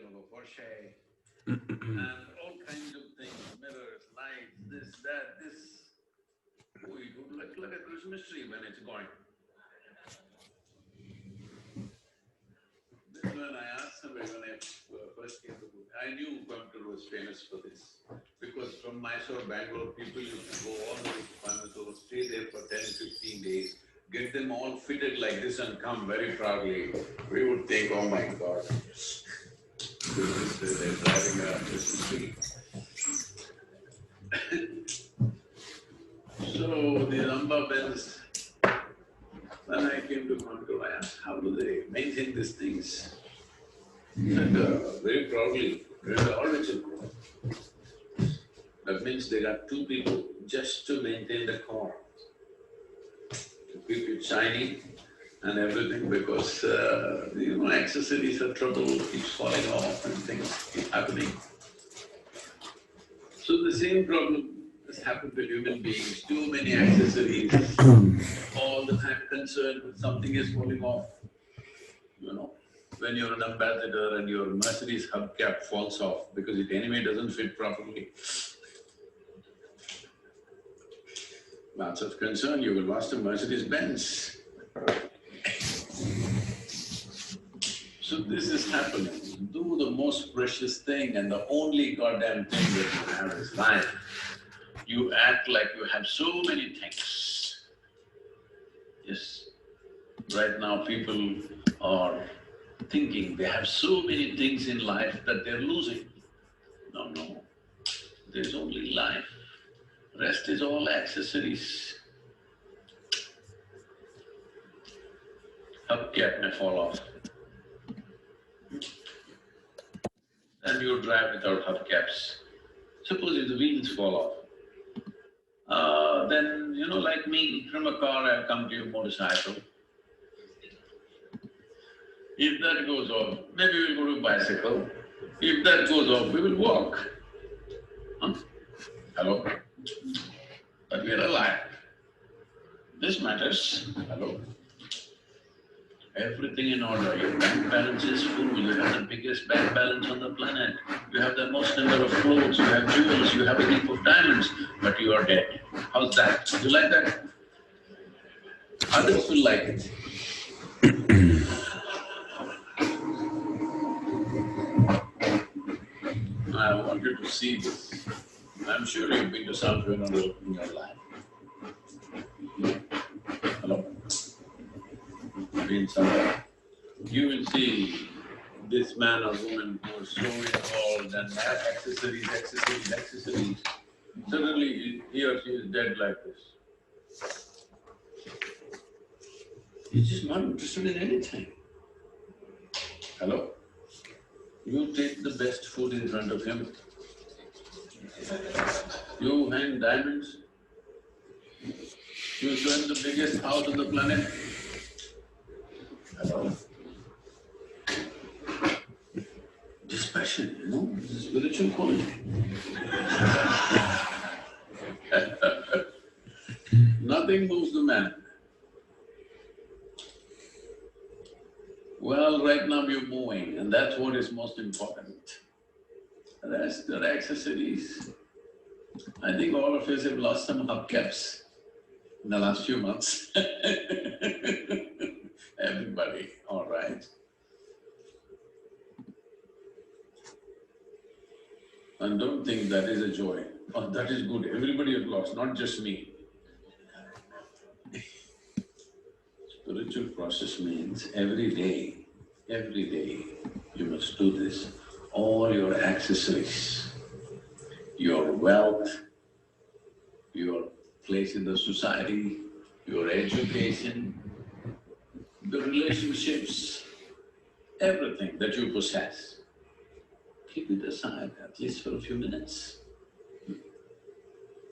of a Porsche and all kinds of things, mirrors, lights, this, that, this. Oh, it would look like a Christmas tree when it's going. This one I asked somebody when I first came to Bukhari, I knew Coimbatore was famous for this because from Mysore, Bangalore, people used to go all the way to Coimbatore, stay there for 10, 15 days, get them all fitted like this and come very proudly. We would think, oh my God, they're driving around Christmas tree. So these Amba bells, when I came to Coimbatore, I asked, how do they maintain these things? And very proudly, they're all rich and poor. That means they got two people just to maintain the car, to keep it shiny and everything because, accessories are trouble, keeps falling off and things keep happening. So the same problem has happened to human beings, too many accessories, all the time concerned with something is falling off. When you're an ambassador and your Mercedes hubcap falls off because it anyway doesn't fit properly, lots of concern, you will lost a Mercedes-Benz. So this is happening. Do the most precious thing and the only goddamn thing that you have is life. You act like you have so many things. Yes, right now people are thinking they have so many things in life that they're losing. No, there's only life. Rest is all accessories. Hubcap may fall off. And you drive without hubcaps. Suppose if the wheels fall off, then like me, from a car I've come to a motorcycle. If that goes off, maybe we'll go to a bicycle. If that goes off, we will walk. Huh? Hello? But we are alive. This matters. Hello? Everything in order. Your bank balance is full. You have the biggest bank balance on the planet. You have the most number of clothes, you have jewels, you have a heap of diamonds, but you are dead. How's that? You like that? Others will like it. I want you to see this. I'm sure you've been to some funeral in your life. Hello? Been somewhere. You will see this man or woman who is so involved and has accessories. Suddenly he or she is dead like this. He's just not interested in anything. Hello? You take the best food in front of him. You hang diamonds. You show him the biggest house on the planet. Hello? Dispassion, this is spiritual quality. Nothing moves the man. Well, right now you're moving and that's what is most important. The rest are accessories. I think all of us have lost some hubcaps in the last few months. Everybody, all right. And don't think that is a joy. Oh, that is good. Everybody has lost, not just me. Spiritual process means every day you must do this. All your accessories, your wealth, your place in the society, your education, the relationships, everything that you possess, keep it aside at least for a few minutes.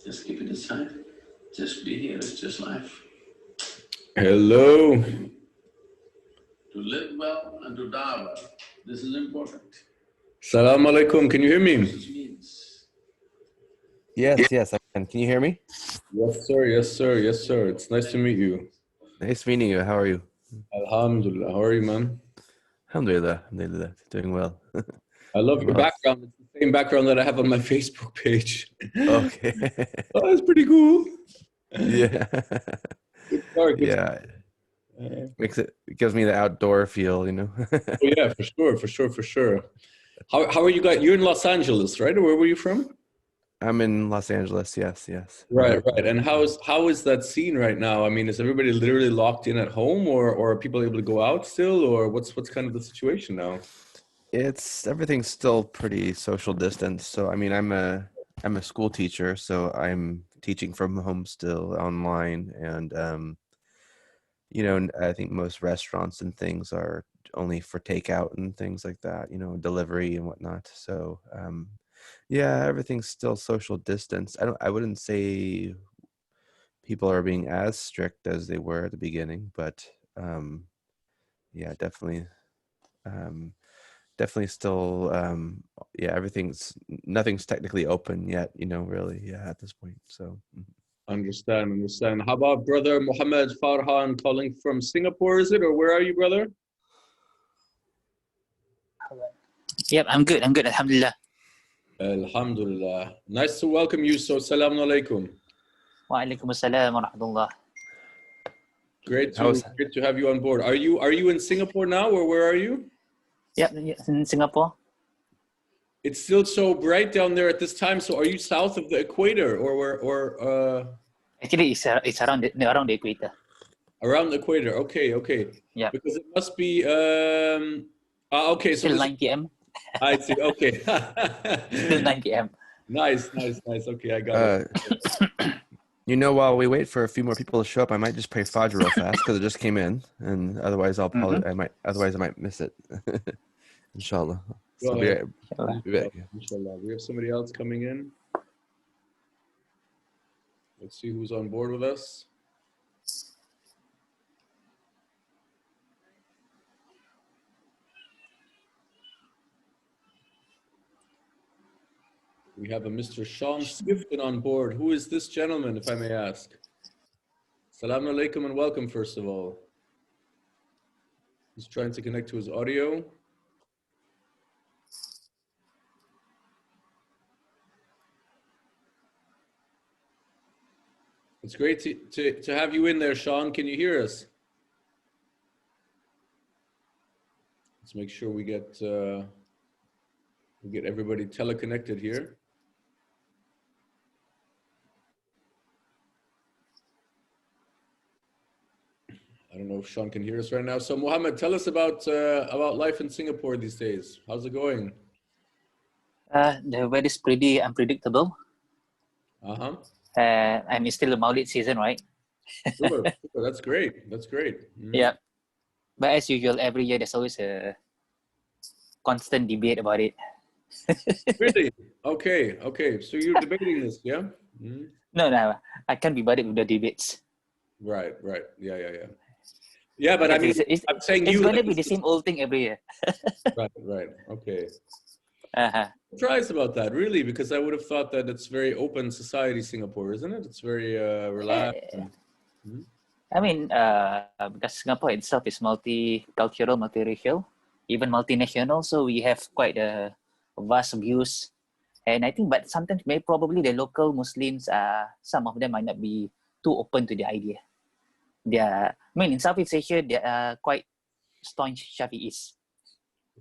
Just keep it aside. Just be here, it's just life. Hello. To live well and to die well, this is important. Salam alaikum, can you hear me? Yes, I can. Can you hear me? Yes, sir. It's nice to meet you. Nice meeting you. How are you? Alhamdulillah. How are you, man? Alhamdulillah. Doing well. I love your Well, background. It's the same background that I have on my Facebook page. okay. Oh, that's pretty cool. Yeah. Good start. Good Yeah. It gives me the outdoor feel, you know. Oh yeah, for sure, for sure, for sure. How are you guys? You're in Los Angeles, right? Or where were you from? I'm in Los Angeles. Yes, yes. Right, right. And how is that scene right now? I mean, is everybody literally locked in at home, or are people able to go out still, or what's kind of the situation now? Everything's still pretty social distance. So I mean, I'm a school teacher, so I'm teaching from home still online, and I think most restaurants and things are only for takeout and things like that, delivery and whatnot. So, yeah, everything's still social distance. I wouldn't say people are being as strict as they were at the beginning, but um, yeah, um, definitely still, yeah, nothing's technically open yet, really, yeah, at this point. So. Understand, understand. How about brother Mohammed Farhan calling from Singapore, is it? Or where are you, brother? Yep, I'm good. Alhamdulillah. Alhamdulillah. Nice to welcome you. So, salaam alaikum. Wa alaikum assalam wa rahmatullah. Great How's to have you on board. Are you in Singapore now, or where are you? Yep, in Singapore. It's still so bright down there at this time. So, are you south of the equator, or Actually, it's around the equator. around the equator? Okay, okay. Yeah. Because it must be okay. So Still 9 p.m. I see. Okay. Still 9 p.m. Nice. Okay, I got it. While we wait for a few more people to show up, I might just play Fajr real fast because it just came in, and otherwise I might miss it. Inshallah. So Go be ahead. back. Inshallah. We have somebody else coming in. Let's see who's on board with us. We have a Mr. Sean Skifton on board. Who is this gentleman, if I may ask? Assalamu alaikum and welcome, first of all. He's trying to connect to his audio. It's great to have you in there, Sean. Can you hear us? Let's make sure we get everybody teleconnected here. I don't know if Sean can hear us right now. So, Mohammed, tell us about life in Singapore these days. How's it going? The weather is pretty unpredictable. And it's still a Maulid season, right? Sure. That's great. Yeah. But as usual, every year there's always a constant debate about it. Really? Okay. So you're debating this, yeah? Mm-hmm. No, I can't be bothered with the debates. Right. Yeah. Yeah, but I mean, I'm saying it's going to be the same old thing every year. Right. Okay. Uh-huh. I'm surprised about that, really, because I would have thought that it's very open society, Singapore, isn't it? It's very relaxed. I mean, because Singapore itself is multicultural, multiracial, even multinational, so we have quite a vast views. And I think, but sometimes probably the local Muslims, some of them might not be too open to the idea. In Southeast Asia, they are quite staunch Shafi'is.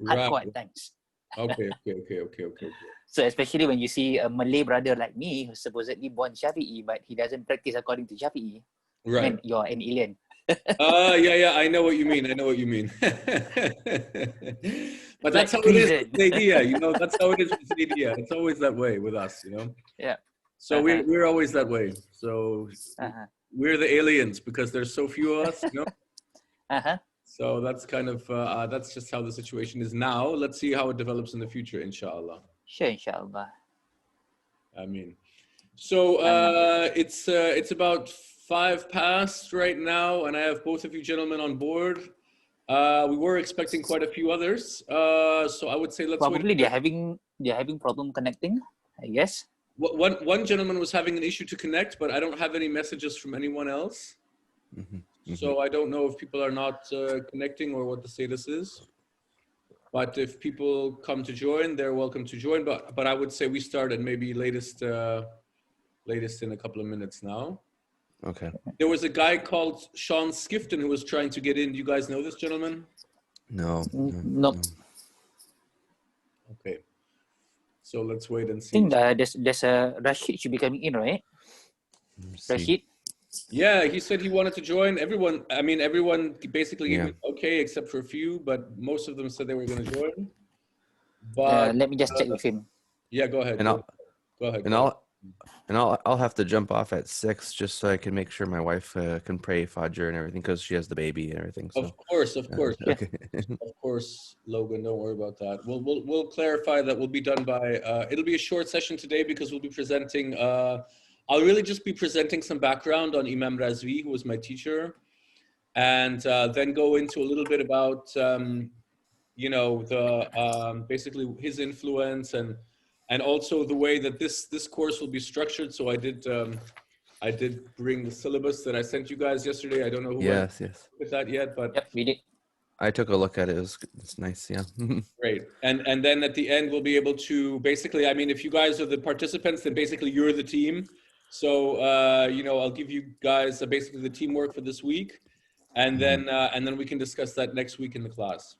Hardcore at times. Okay. So especially when you see a Malay brother like me, who's supposedly born Shafi'i, but he doesn't practice according to Shafi'i, right? You're an alien. Yeah. I know what you mean. But that's how it is with Zaydiyya. That's how it is with Zaydiyya. It's always that way with us, Yeah. So we're always that way. So we're the aliens because there's so few of us, So that's kind of, that's just how the situation is now. Let's see how it develops in the future, inshallah. Sure, inshallah. I mean, so it's about 5 past right now, and I have both of you gentlemen on board. We were expecting quite a few others, so I would say let's probably wait. they're having problem connecting, I guess. One gentleman was having an issue to connect, but I don't have any messages from anyone else. So I don't know if people are not connecting or what the status is. But if people come to join, they're welcome to join. But I would say we start at maybe latest in a couple of minutes now. Okay. There was a guy called Sean Skifton who was trying to get in. Do you guys know this gentleman? No. Nope. Okay. So let's wait and I see. think there's a Rashid should be coming in, right? Rashid? Yeah, he said he wanted to join. Everyone basically gave me okay, except for a few, but most of them said they were going to join. But Let me just check with him. Yeah, go ahead. And go ahead. I'll have to jump off at 6 just so I can make sure my wife can pray Fajr and everything because she has the baby and everything. So. Of course. Okay. Of course, Logan. Don't worry about that. We'll clarify that. We'll be done by. It'll be a short session today because we'll be presenting. I'll really just be presenting some background on Imam Razvi, who was my teacher, and then go into a little bit about basically his influence and also the way that this course will be structured. So I did bring the syllabus that I sent you guys yesterday. I don't know who Yes. with that yet, but Yep, we did. I took a look at it. It's nice. Yeah. great. And then at the end, we'll be able to basically, I mean, if you guys are the participants, then basically you're the team. So, I'll give you guys basically the teamwork for this week. And then we can discuss that next week in the class.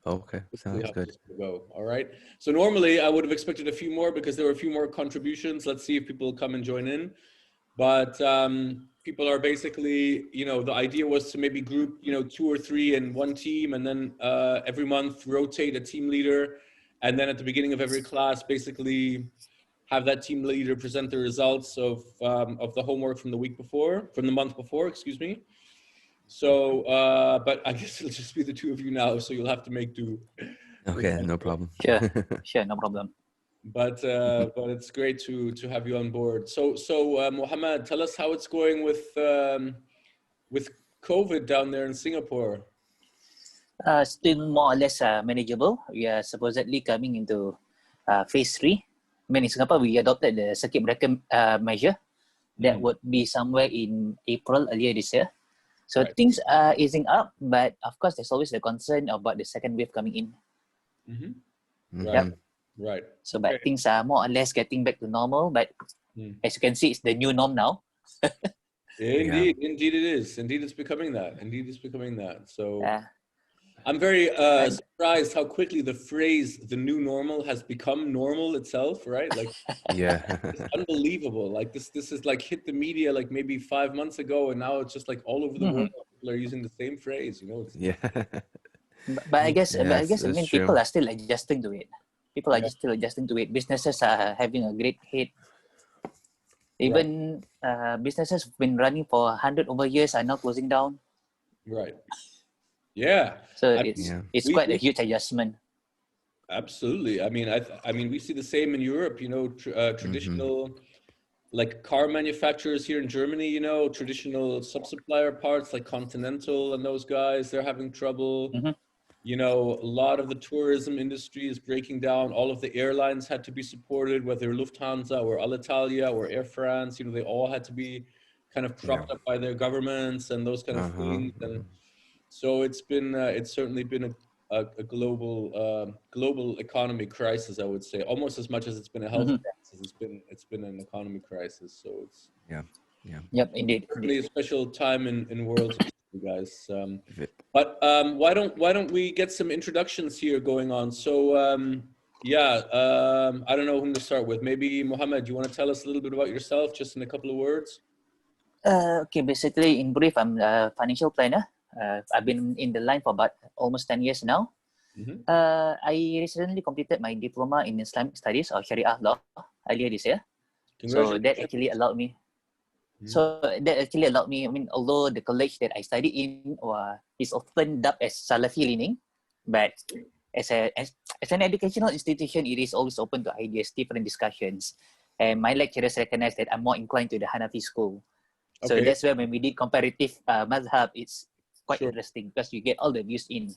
Okay. Sounds good. Go. All right. So normally I would have expected a few more because there were a few more contributions. Let's see if people come and join in. But people are basically, the idea was to maybe group, 2 or 3 in one team, and then every month rotate a team leader. And then at the beginning of every class, basically have that team leader present the results of the homework from the month before, excuse me. So, but I guess it'll just be the 2 of you now, so you'll have to make do. Okay, no problem. Sure, no problem. But it's great to have you on board. So Mohammed, tell us how it's going with COVID down there in Singapore. Still more or less manageable. We are supposedly coming into phase 3. I mean, in Singapore, we adopted the circuit breaker measure. That would be somewhere in April earlier this year. So Right. things are easing up, but of course, there's always the concern about the second wave coming in. Right. Right. So, but things are more or less getting back to normal. But as you can see, it's the new norm now. Indeed it is. Indeed, it's becoming that. So I'm very surprised how quickly the phrase "the new normal" has become normal itself. Right? Like, it's unbelievable. Like this is like hit the media like maybe 5 months ago, and now it's just like all over the world. People are using the same phrase. But I guess, I mean, true. people are still adjusting to it. People are just still adjusting to it. Businesses are having a great hit. Even businesses have been running for 100 over years are now closing down. Right. Yeah. So it's quite a huge adjustment. Absolutely. I mean, we see the same in Europe. Traditional like car manufacturers here in Germany. Traditional sub-supplier parts like Continental and those guys. They're having trouble. A lot of the tourism industry is breaking down. All of the airlines had to be supported, whether Lufthansa or Alitalia or Air France. They all had to be kind of propped up by their governments and those kind of things. And so it's certainly been a global economy crisis, I would say, almost as much as it's been a health crisis. It's been an economy crisis. So it's Yep, indeed. certainly a special time in world history, guys. But why don't we get some introductions here going on? So I don't know whom to start with. Maybe Mohammed, you want to tell us a little bit about yourself, just in a couple of words? Okay, basically, in brief, I'm a financial planner. I've been in the line for about almost 10 years now. I recently completed my diploma in Islamic Studies or Sharia law earlier this year. So that actually allowed me. I mean, although the college that I studied in is often dubbed as Salafi leaning, but as an educational institution, it is always open to ideas, different discussions. And my lecturers recognize that I'm more inclined to the Hanafi school. So that's where when we did comparative madhab, it's quite interesting because you get all the views in.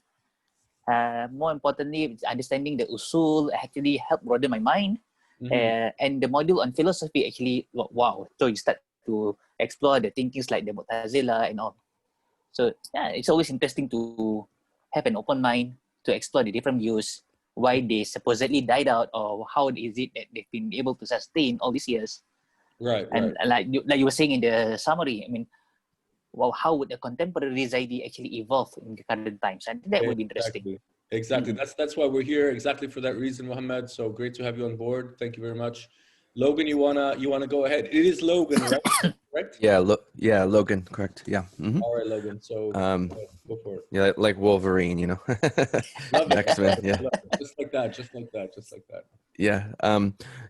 More importantly, understanding the usul actually helped broaden my mind. And the module on philosophy actually, wow. So you start to explore the thinkings like the Mu'tazila and all. So it's always interesting to have an open mind to explore the different views, why they supposedly died out, or how is it that they've been able to sustain all these years. Right. And like you were saying in the summary, I mean, well, how would a contemporary Zaydi actually evolve in the current times? I think that would be interesting. Exactly. That's why we're here. Exactly for that reason, Mohammed. So great to have you on board. Thank you very much. Logan, you wanna go ahead? It is Logan, right? Correct? Yeah, Logan, correct. Yeah. Mm-hmm. All right, Logan. So go for it. Yeah, like Wolverine, you know. Love it. X-Men, yeah. Just like that. Yeah.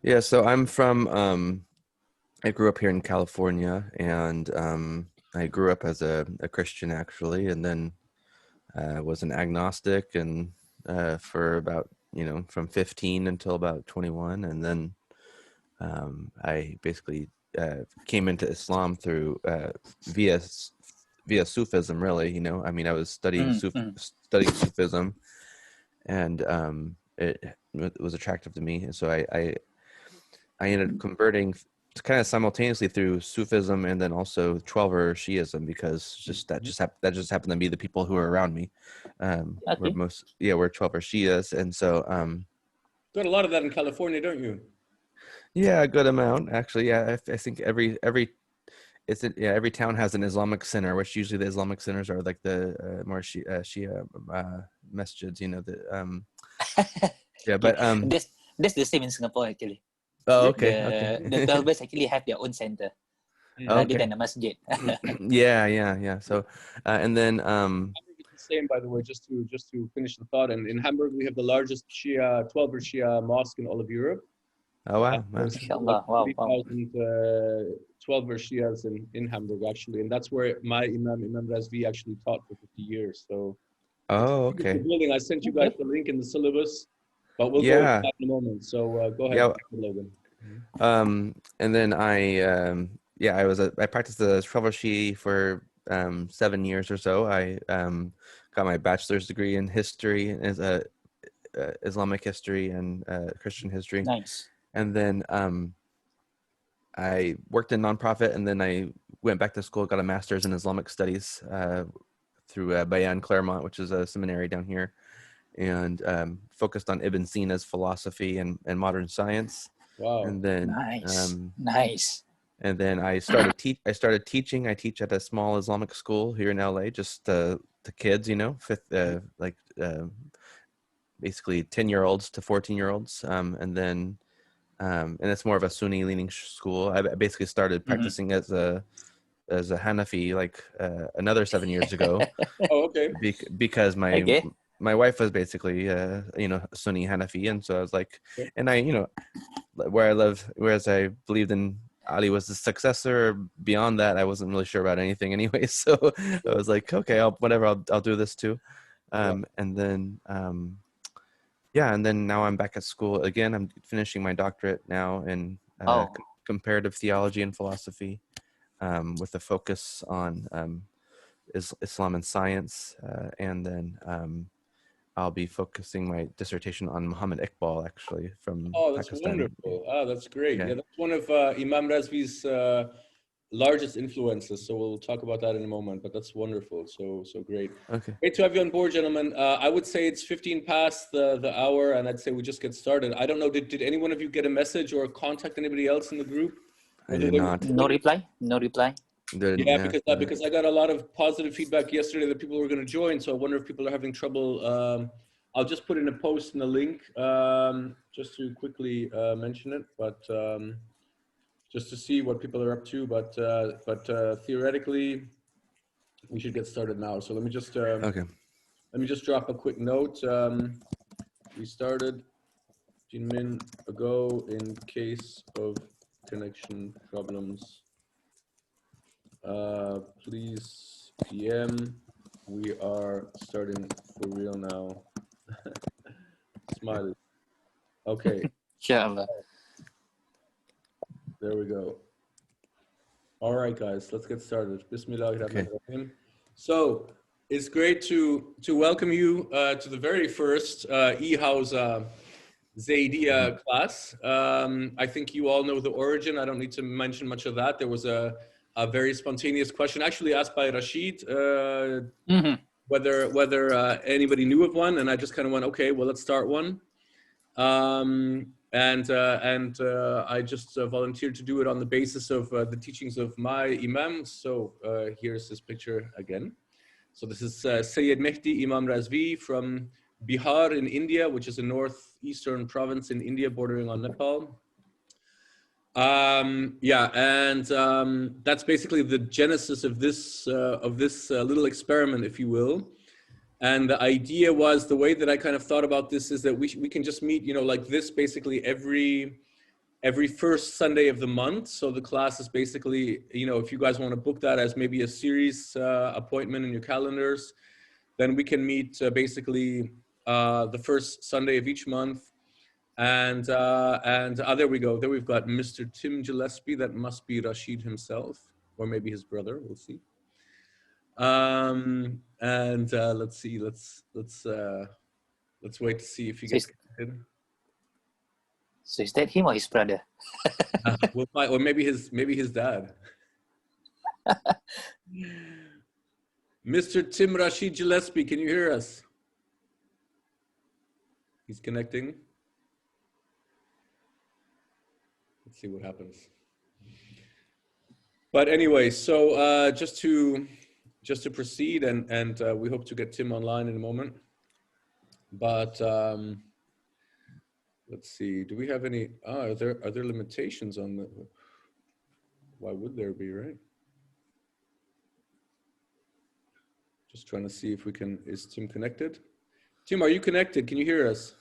Yeah, so I'm from I grew up here in California, and I grew up as a Christian actually, and then was an agnostic, and for about, from 15 until about 21, and then I basically came into Islam through via Sufism, really. I mean, I was studying Sufism, and it was attractive to me, and so I ended up converting kind of simultaneously through Sufism and then also Twelver Shiism, because that just happened to be the people who were around me. We're Twelver Shias, and so got a lot of that in California, don't you? Yeah, a good amount actually. Yeah, I think every town has an Islamic center, which usually the Islamic centers are like the more Shia masjids, yeah, but that's the same in Singapore actually. Oh, okay. The Twelvers actually have their own center rather than a masjid. Yeah. So, and then it's the same, by the way. Just to finish the thought, and in Hamburg we have the largest Twelver Shia mosque in all of Europe. Oh wow! Inshallah, wow. 3,000 Twelver Shias in Hamburg actually, and that's where my Imam Razvi actually taught for 50 years. So. Oh, okay. The building. I sent you guys the link in the syllabus, but we'll go into that in a moment. So go ahead, Logan. And then I practiced the Twelver Shi for 7 years or so. I got my bachelor's degree in history, as Islamic history and Christian history. Nice. And then I worked in nonprofit, and then I went back to school, got a master's in Islamic studies through Bayan Claremont, which is a seminary down here, and focused on Ibn Sina's philosophy and modern science. Wow! And then nice. And then I started teaching. I teach at a small Islamic school here in LA, just to kids, basically 10-year-olds to 14-year-olds, and then. And it's more of a Sunni leaning school. I basically started practicing as a Hanafi another 7 years ago. Oh, okay. Because my wife was basically Sunni Hanafi, and so I was like, and whereas I believed in Ali was the successor, beyond that I wasn't really sure about anything anyway. So I was like, okay, I'll do this too. And then and then now I'm back at school again. I'm finishing my doctorate now in comparative theology and philosophy, with a focus on Islam and science, and then I'll be focusing my dissertation on Muhammad Iqbal, actually, from that's Pakistan. wonderful. That's great. Yeah, that's one of Imam Razvi's largest influences. So we'll talk about that in a moment, but that's wonderful. So great. Okay. Great to have you on board, gentlemen. I would say it's 15 past the hour, and I'd say we just get started. I don't know, did any one of you get a message or contact anybody else in the group? I did not. No reply? Yeah, because I got a lot of positive feedback yesterday that people were going to join, so I wonder if people are having trouble. I'll just put in a post and a link, just to quickly mention it, but just to see what people are up to. But theoretically, we should get started now. So let me just let me just drop a quick note. We started 15 minutes ago in case of connection problems. Please PM. We are starting for real now. Smiley. Okay. Inshallah. There we go. All right, guys, let's get started. Bismillahirrahmanirrahim. So it's great to welcome you to the very first e-Hawza Zaydiyya class. I think you all know the origin. I don't need to mention much of that. There was a very spontaneous question actually asked by Rashid whether anybody knew of one, and I just kind of went, okay, well, let's start one. I just volunteered to do it on the basis of the teachings of my Imam. So here's his picture again. So this is Seyyed Mehdi Imam Razvi from Bihar in India, which is a northeastern province in India bordering on Nepal. That's basically the genesis of this little experiment, if you will. And the idea was, the way that I kind of thought about this is that we can just meet, you know, like this basically every first Sunday of the month. So the class is basically, you know, if you guys want to book that as maybe a series appointment in your calendars, then we can meet basically the first Sunday of each month. And there we go. There we've got Mr. Tim Gillespie. That must be Rashid himself, or maybe his brother. We'll see. Let's see. Let's wait to see if he gets connected. So is that him or his brother? Or maybe his dad. Mr. Tim Rashid Gillespie, can you hear us? He's connecting. Let's see what happens. But anyway, so just to proceed, and we hope to get Tim online in a moment. But let's see. Do we have any? Are there limitations on the? Why would there be, right? Just trying to see if we can. Is Tim connected? Tim, are you connected? Can you hear us?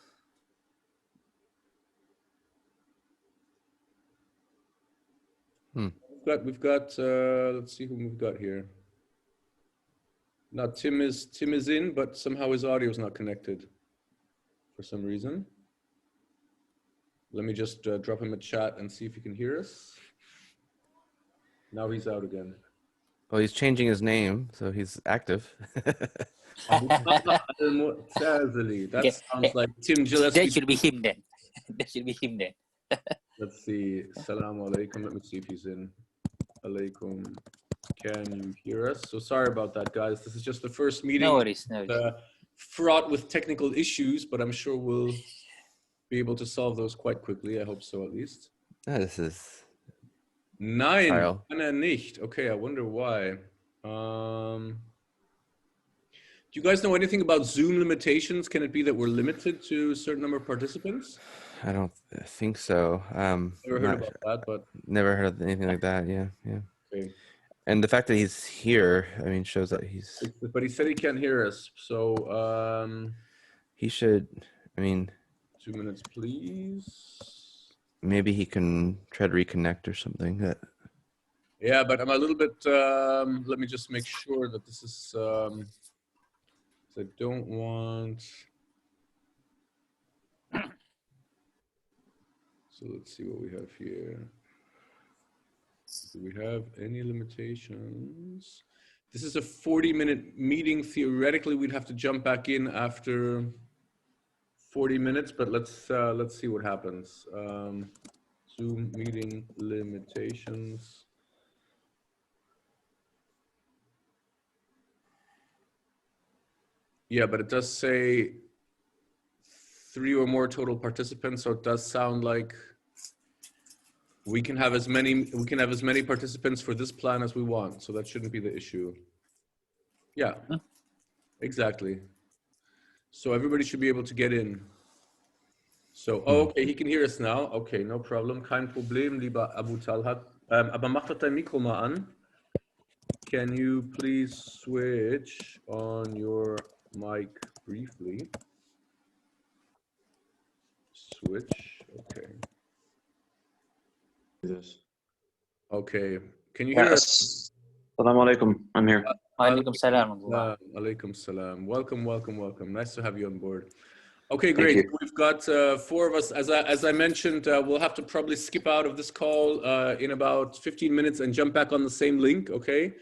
We've got let's see who we've got here. Now Tim is in, but somehow his audio is not connected for some reason. Let me just drop him a chat and see if he can hear us. Now he's out again. Well, he's changing his name, so he's active. That sounds like Tim Gillespie. That should be him then. That should be him then. Let's see. Assalamu alaikum. Let me see if he's in. Alaikum. Can you hear us? So sorry about that, guys. This is just the first meeting. No worries. Fraught with technical issues, but I'm sure we'll be able to solve those quite quickly. I hope so, at least. This is... Nein, kann er nicht. Okay, I wonder why. Do you guys know anything about Zoom limitations? Can it be that we're limited to a certain number of participants? I don't think so. Never heard about that, but... Never heard of anything like that, yeah. Okay. And the fact that he's here, I mean, shows that he's... But he said he can't hear us, so... he should, I mean... 2 minutes, please. Maybe he can try to reconnect or something. Yeah, but I'm a little bit... let me just make sure that this is... I don't want... So let's see what we have here. Do we have any limitations? This is a 40-minute meeting. Theoretically, we'd have to jump back in after 40 minutes, but let's see what happens. Zoom meeting limitations. Yeah, but it does say 3 or more total participants, so it does sound like we can have as many participants for this plan as we want, so that shouldn't be the issue. Yeah, exactly. So everybody should be able to get in. So, okay, he can hear us now. Okay, no problem. Kein Problem, lieber Abu Talhat. Aber mach doch dein Mikro mal an. Can you please switch on your mic briefly? Switch, okay. Yes. Okay, can you hear us? Assalamu alaikum, I'm here. Alaikum salam. Alaikum salam. Welcome. Nice to have you on board. Okay, great. We've got 4 of us. As I mentioned, we'll have to probably skip out of this call in about 15 minutes and jump back on the same link, okay?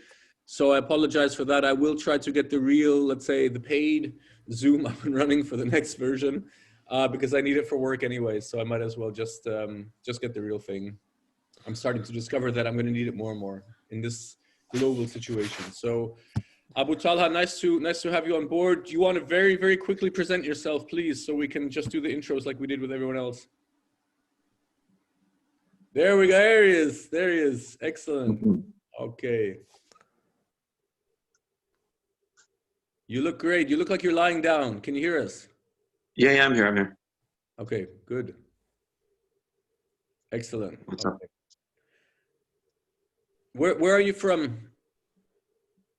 So I apologize for that. I will try to get the real, let's say, the paid Zoom up and running for the next version because I need it for work anyway. So I might as well just get the real thing. I'm starting to discover that I'm going to need it more and more in this global situation. So Abu Talha, nice to have you on board. Do you want to very, very quickly present yourself, please, so we can just do the intros like we did with everyone else? There we go. There he is. There he is. Excellent. Okay. You look great. You look like you're lying down. Can you hear us? Yeah, I'm here. I'm here. Okay, good. Excellent. What's Okay. up? Where are you from?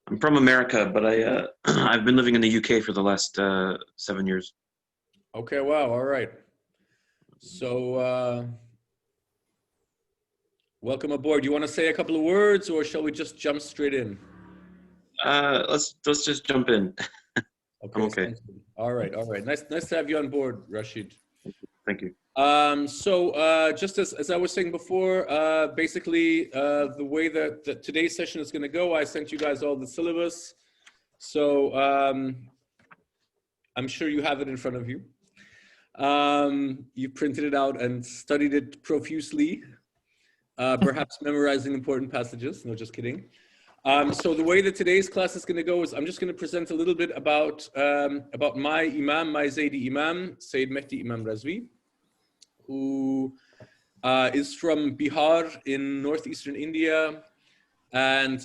I'm from America, but I've been living in the UK for the last 7 years. Okay, wow. All right. So, welcome aboard. You want to say a couple of words, or shall we just jump straight in? Let's just jump in. Okay. I'm okay. All right. All right. Nice to have you on board, Rashid. Thank you. Just as I was saying before, basically the way that today's session is going to go, I sent you guys all the syllabus. So I'm sure you have it in front of you. You printed it out and studied it profusely, perhaps memorizing important passages. No, just kidding. So the way that today's class is going to go is I'm just going to present a little bit about my Imam, my Zaydi Imam, Seyyed Mehdi Imam Razvi, who is from Bihar in northeastern India. And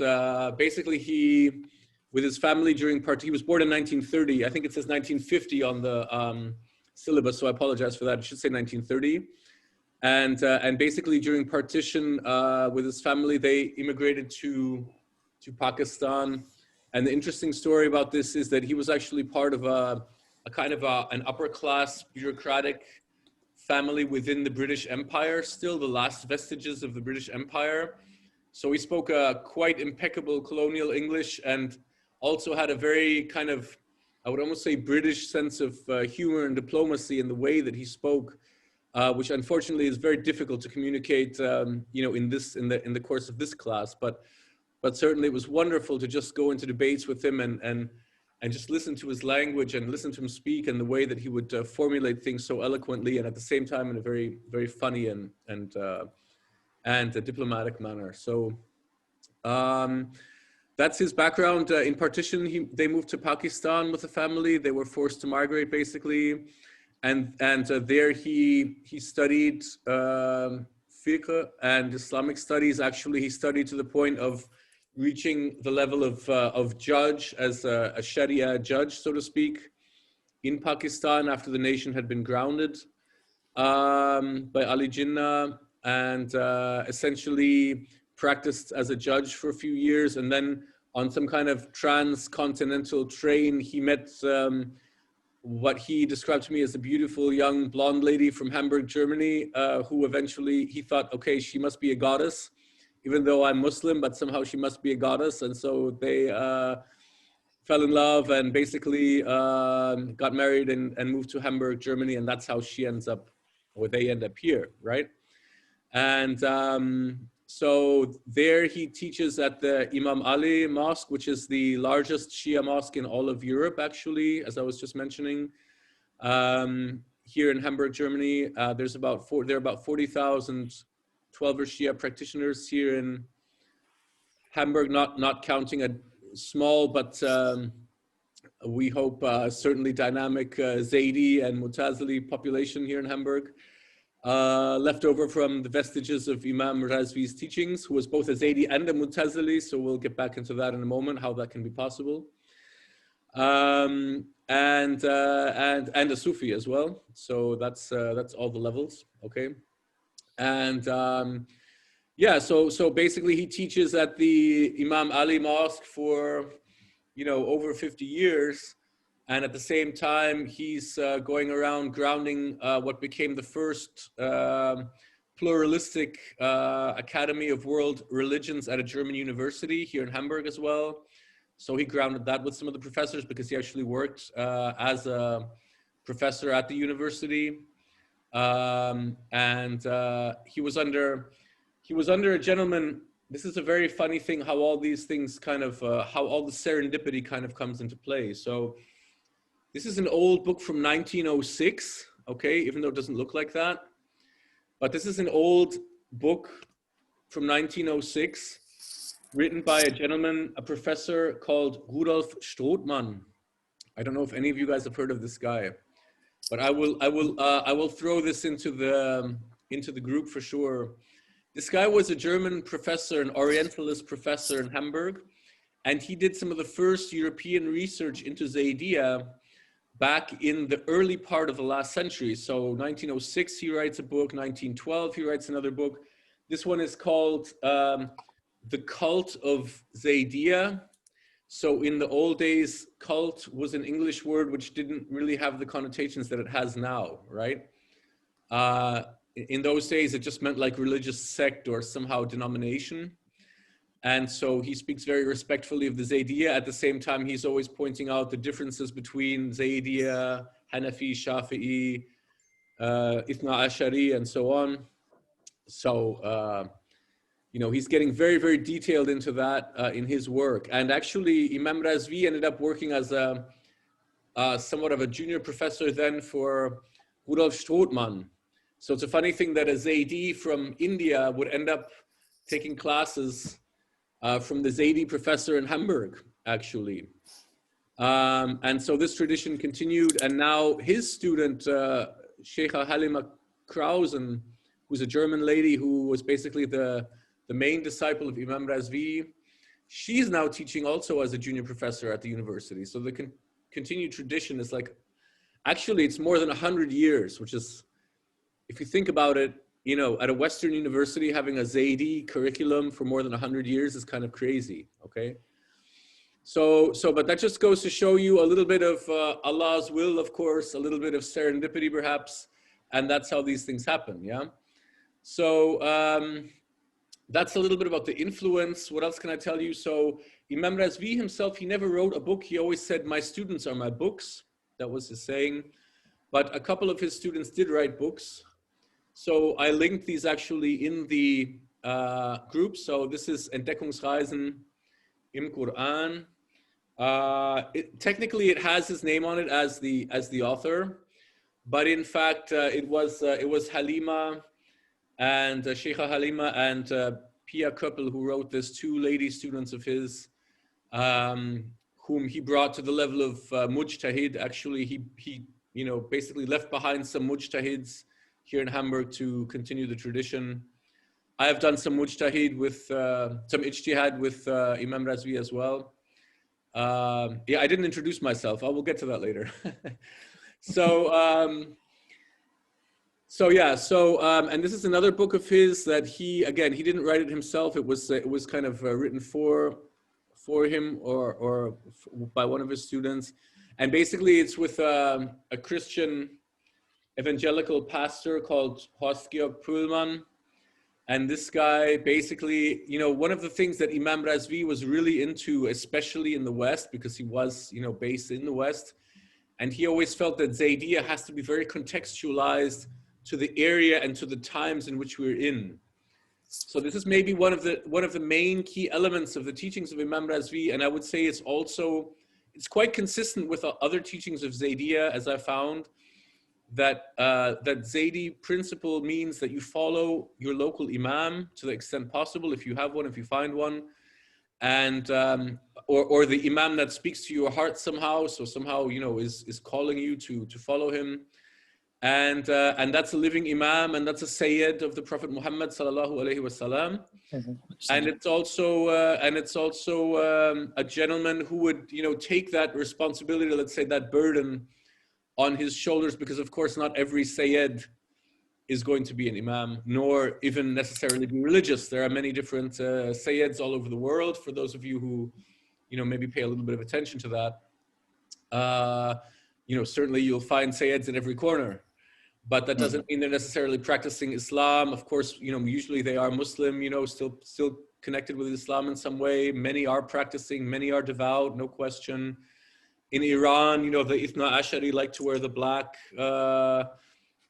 basically he, with his family he was born in 1930. I think it says 1950 on the syllabus, so I apologize for that. It should say 1930. And basically during partition with his family, they immigrated to Pakistan. And the interesting story about this is that he was actually part of a kind of an upper class bureaucratic family within the British Empire, still the last vestiges of the British Empire. So he spoke quite impeccable colonial English and also had a very kind of, I would almost say, British sense of humor and diplomacy in the way that he spoke, which unfortunately is very difficult to communicate, you know, in the course of this class. But certainly it was wonderful to just go into debates with him and just listen to his language and listen to him speak and the way that he would formulate things so eloquently and at the same time in a very, very funny and a diplomatic manner. So that's his background. In partition, they moved to Pakistan with a family. They were forced to migrate basically. And there he studied fiqh and Islamic studies. Actually, he studied to the point of reaching the level of judge as a Sharia judge, so to speak, in Pakistan after the nation had been grounded by Ali Jinnah, and essentially practiced as a judge for a few years. And then on some kind of transcontinental train, he met what he described to me as a beautiful young blonde lady from Hamburg, Germany, who eventually he thought, okay, she must be a goddess, even though I'm Muslim, but somehow she must be a goddess. And so they fell in love and basically got married and moved to Hamburg, Germany. And that's how she ends up, or they end up here, right? And so there he teaches at the Imam Ali Mosque, which is the largest Shia mosque in all of Europe, actually, as I was just mentioning. Here in Hamburg, Germany, there are about 40,000 12er Shia practitioners here in Hamburg, not counting a small, but we hope certainly dynamic Zaydi and Mutazili population here in Hamburg. Left over from the vestiges of Imam Razvi's teachings, who was both a Zaydi and a Mutazili, so we'll get back into that in a moment, how that can be possible. And a Sufi as well. So that's all the levels, okay? And yeah, so basically he teaches at the Imam Ali Mosque for, you know, over 50 years. And at the same time, he's going around grounding what became the first pluralistic Academy of World Religions at a German university here in Hamburg as well. So he grounded that with some of the professors because he actually worked as a professor at the university. He was under a gentleman. This is a very funny thing, how all these things kind of, how all the serendipity kind of comes into play. So this is an old book from 1906, okay, even though it doesn't look like that. But this is an old book from 1906. written by a gentleman, a professor called Rudolf Strothmann. I don't know if any of you guys have heard of this guy, but I will throw this into the group for sure. This guy was a German professor, an Orientalist professor in Hamburg, and he did some of the first European research into Zaydiyya back in the early part of the last century. So 1906, he writes a book. 1912, he writes another book. This one is called The Cult of Zaydiyya. So in the old days, cult was an English word which didn't really have the connotations that it has now, right? In those days, it just meant like religious sect or somehow denomination. And so he speaks very respectfully of the Zaydiyya. At the same time, he's always pointing out the differences between Zaydiyya, Hanafi, Shafi'i, Ithna Ashari, and so on. So, you know, he's getting very, very detailed into that in his work. And actually, Imam Razvi ended up working as a somewhat of a junior professor then for Rudolf Strothmann. So it's a funny thing that a Zaydi from India would end up taking classes from the Zaydi professor in Hamburg, actually. And so this tradition continued, and now his student, Sheikha Halima Krausen, who's a German lady who was basically the main disciple of Imam Razvi, she's now teaching also as a junior professor at the university. So the continued tradition is like, actually it's more than 100 years, which is, if you think about it, you know, at a Western university, having a Zaydi curriculum for more than 100 years is kind of crazy, okay? So, but that just goes to show you a little bit of Allah's will, of course, a little bit of serendipity perhaps, and that's how these things happen, yeah? So that's a little bit about the influence. What else can I tell you? So Imam Razvi himself, he never wrote a book. He always said, my students are my books. That was his saying. But a couple of his students did write books. So I linked these actually in the group. So this is Entdeckungsreisen im Quran. Technically, it has his name on it as the author, but in fact, it was Halima and Sheikha Halima and Pia Köppel who wrote this, two lady students of his, whom he brought to the level of mujtahid. Actually, he you know, basically left behind some mujtahids here in Hamburg to continue the tradition. I have done some mujtahid with, some ijtihad with Imam Razvi as well. Yeah, I didn't introduce myself. I will get to that later. And this is another book of his that he didn't write it himself. It was kind of written for him or by one of his students. And basically it's with a Christian evangelical pastor called Horst Georg Pühlmann. And this guy basically, you know, one of the things that Imam Razvi was really into, especially in the West, because he was, you know, based in the West, and he always felt that Zaydiyya has to be very contextualized to the area and to the times in which we're in. So this is maybe one of the main key elements of the teachings of Imam Razvi, and I would say it's quite consistent with other teachings of Zaydiyya, as I found. That Zaydi principle means that you follow your local imam to the extent possible, if you have one, if you find one, and or the imam that speaks to your heart somehow, so somehow, you know, is calling you to follow him, and that's a living imam, and that's a Seyyed of the Prophet Muhammad sallallahu alaihi wasallam, and it's also a gentleman who would, you know, take that responsibility, let's say that burden, on his shoulders, because of course not every Seyyed is going to be an imam, nor even necessarily be religious. There are many different Seyeds all over the world. For those of you who, you know, maybe pay a little bit of attention to that, you know, certainly you'll find Seyeds in every corner, but that doesn't mean they're necessarily practicing Islam. Of course, you know, usually they are Muslim, you know, still connected with Islam in some way. Many are practicing, many are devout, no question. In Iran, you know, the Ithna Ashari like to wear the black,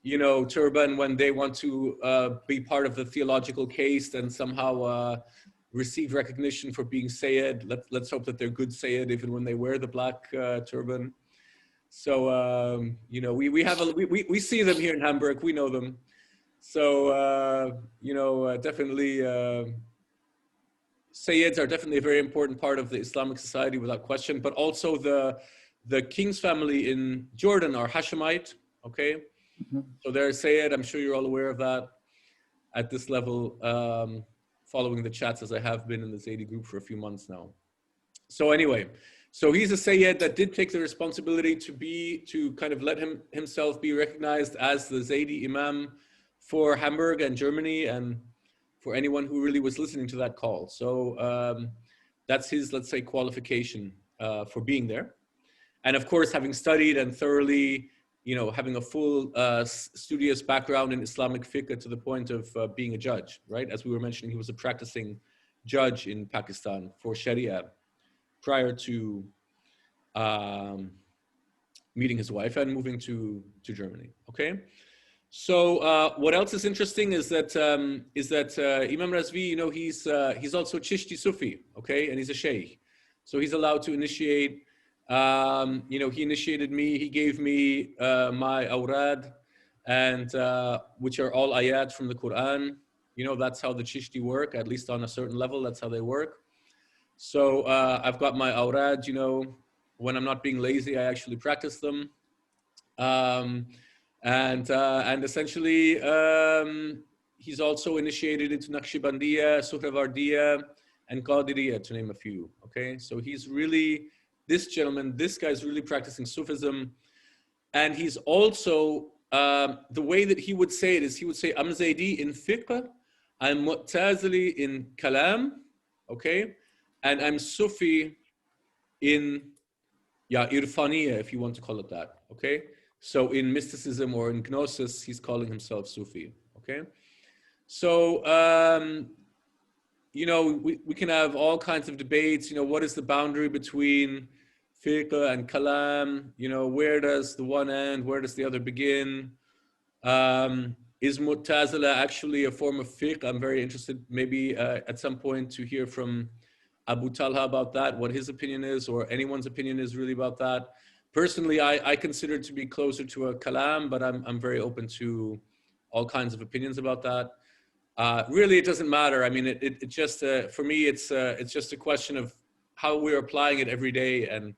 you know, turban when they want to be part of the theological caste and somehow receive recognition for being Seyyed. Let's hope that they're good Seyyed even when they wear the black turban. So, you know, we see them here in Hamburg. We know them. So, you know, definitely, Sayyids are definitely a very important part of the Islamic society without question, but also the king's family in Jordan are Hashemite, okay? So they're Seyyed, I'm sure you're all aware of that at this level, following the chats as I have been in the Zaydi group for a few months now. So anyway, so he's a Seyyed that did take the responsibility to kind of let himself be recognized as the Zaydi Imam for Hamburg and Germany, and for anyone who really was listening to that call. So that's his, let's say, qualification for being there. And of course, having studied and thoroughly, you know, having a full studious background in Islamic fiqh to the point of being a judge, right? As we were mentioning, he was a practicing judge in Pakistan for Sharia prior to meeting his wife and moving to Germany, okay? So what else is interesting is that Imam Razvi, you know, he's also Chishti Sufi, okay, and he's a sheikh, so he's allowed to initiate. You know, he initiated me. He gave me my awrad, and which are all ayat from the Quran. You know, that's how the Chishti work, at least on a certain level. That's how they work. So I've got my awrad. You know, when I'm not being lazy, I actually practice them. And essentially, he's also initiated into Naqshbandiya, Suhrawardiya, and Qadiriyya, to name a few. Okay, so he's really, this gentleman, this guy's really practicing Sufism, and he's also the way that he would say it is he would say, "I'm Zaydi in fiqh, I'm Mu'tazili in kalam, okay, and I'm Sufi in irfaniya, if you want to call it that, okay." So in mysticism or in gnosis, he's calling himself Sufi, okay? So, you know, we can have all kinds of debates, you know, what is the boundary between fiqh and kalam? You know, where does the one end, where does the other begin? Is Mu'tazila actually a form of fiqh? I'm very interested maybe at some point to hear from Abu Talha about that, what his opinion is, or anyone's opinion is really about that. Personally, I consider it to be closer to a kalam, but I'm very open to all kinds of opinions about that. Really, it doesn't matter. I mean, it just, for me, it's just a question of how we're applying it every day. And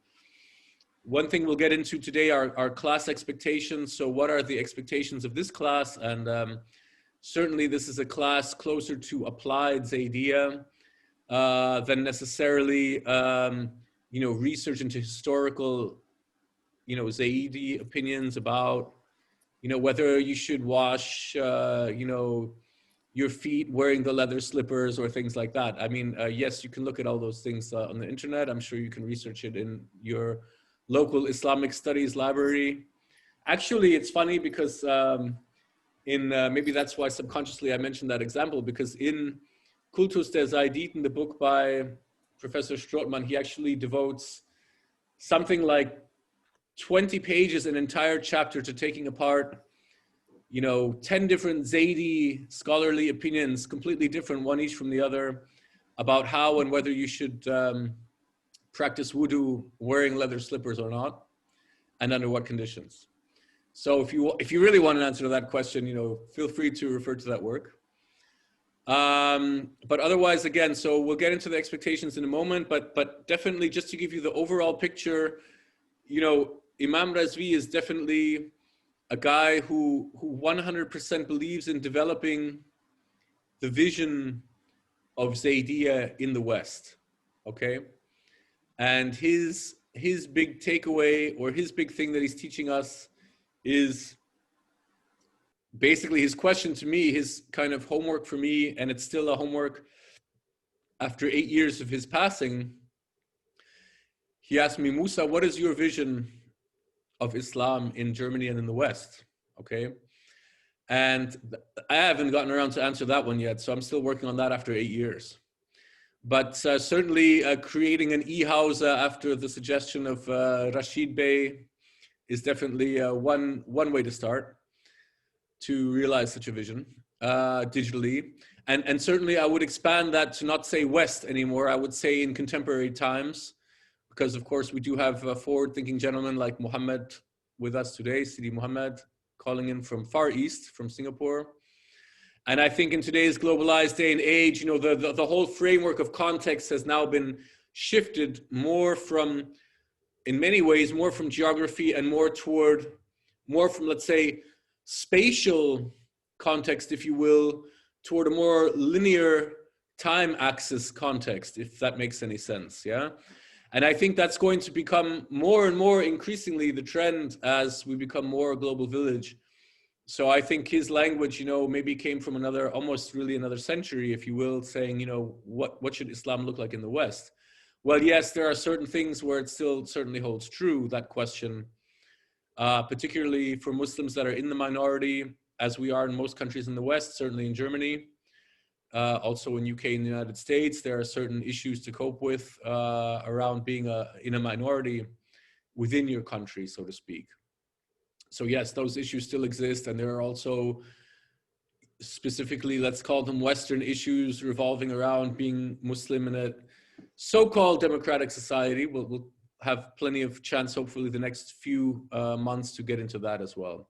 one thing we'll get into today are class expectations. So what are the expectations of this class? And certainly this is a class closer to applied Zaydiyya than necessarily, you know, research into historical, you know, Zaydi opinions about, you know, whether you should wash, you know, your feet wearing the leather slippers or things like that. I mean, yes, you can look at all those things on the internet. I'm sure you can research it in your local Islamic studies library. Actually, it's funny because maybe that's why subconsciously I mentioned that example, because in Kultus der Zayditen, the book by Professor Strootman, he actually devotes something like 20 pages, an entire chapter, to taking apart, you know, 10 different Zaydi scholarly opinions, completely different, one each from the other, about how and whether you should practice wudu wearing leather slippers or not, and under what conditions. So if you really want an answer to that question, you know, feel free to refer to that work. But otherwise, again, so we'll get into the expectations in a moment, but definitely just to give you the overall picture, you know, Imam Razvi is definitely a guy who 100% believes in developing the vision of Zaydiyya in the West, okay? And his big takeaway, or his big thing that he's teaching us, is basically his question to me, his kind of homework for me, and it's still a homework after 8 years of his passing. He asked me, "Moussa, what is your vision of Islam in Germany and in the West?" Okay. And I haven't gotten around to answer that one yet. So I'm still working on that after 8 years. But certainly creating an e-Hawza after the suggestion of Rashid Bey is definitely one way to start to realize such a vision digitally. And certainly I would expand that to not say West anymore. I would say in contemporary times, because of course we do have forward-thinking gentlemen like Muhammad with us today, Sidi Muhammad, calling in from Far East, from Singapore. And I think in today's globalized day and age, you know, the whole framework of context has now been shifted more from, in many ways, more from geography and more from, let's say, spatial context, if you will, toward a more linear time axis context, if that makes any sense, yeah? And I think that's going to become more and more increasingly the trend as we become more a global village. So I think his language, you know, maybe came from almost really another century, if you will, saying, you know, what should Islam look like in the West? Well, yes, there are certain things where it still certainly holds true, that question, particularly for Muslims that are in the minority, as we are in most countries in the West, certainly in Germany, also in UK and the United States. There are certain issues to cope with around being in a minority within your country, so to speak. So yes, those issues still exist, and there are also specifically, let's call them Western issues revolving around being Muslim in a so-called democratic society. We'll have plenty of chance, hopefully, the next few months to get into that as well.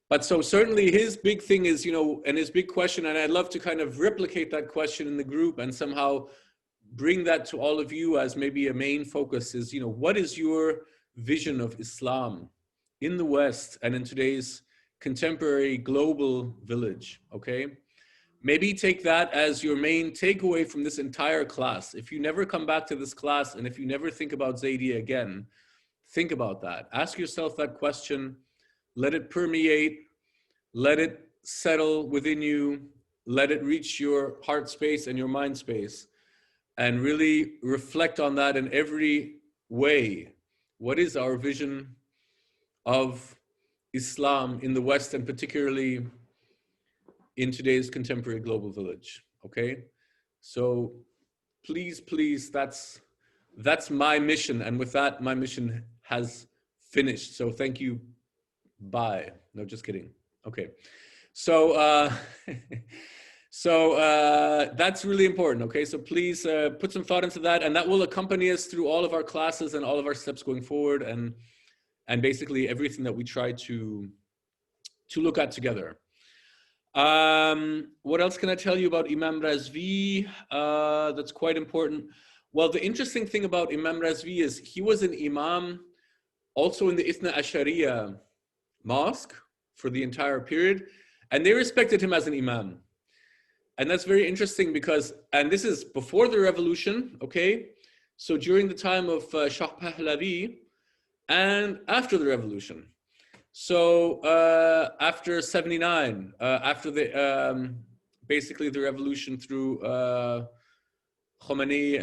But so certainly his big thing is, you know, and his big question, and I'd love to kind of replicate that question in the group and somehow bring that to all of you as maybe a main focus is, you know, what is your vision of Islam in the West and in today's contemporary global village, okay? Maybe take that as your main takeaway from this entire class. If you never come back to this class and if you never think about Zaydiyya again, think about that. Ask yourself that question, let it permeate, let it settle within you, let it reach your heart space and your mind space, and really reflect on that in every way. What is our vision of Islam in the West, and particularly in today's contemporary global village, okay? So please, that's my mission. And with that, my mission has finished. So thank you, bye. No, just kidding. Okay, so that's really important, okay? So please put some thought into that, and that will accompany us through all of our classes and all of our steps going forward, and basically everything that we try to look at together. What else can I tell you about Imam Razvi? That's quite important. Well, the interesting thing about Imam Razvi is he was an Imam also in the Ithna Ashariya mosque for the entire period, and they respected him as an Imam. And that's very interesting because, and this is before the revolution, okay? So during the time of Shah Pahlavi and after the revolution. So after 79, after the basically the revolution through Khomeini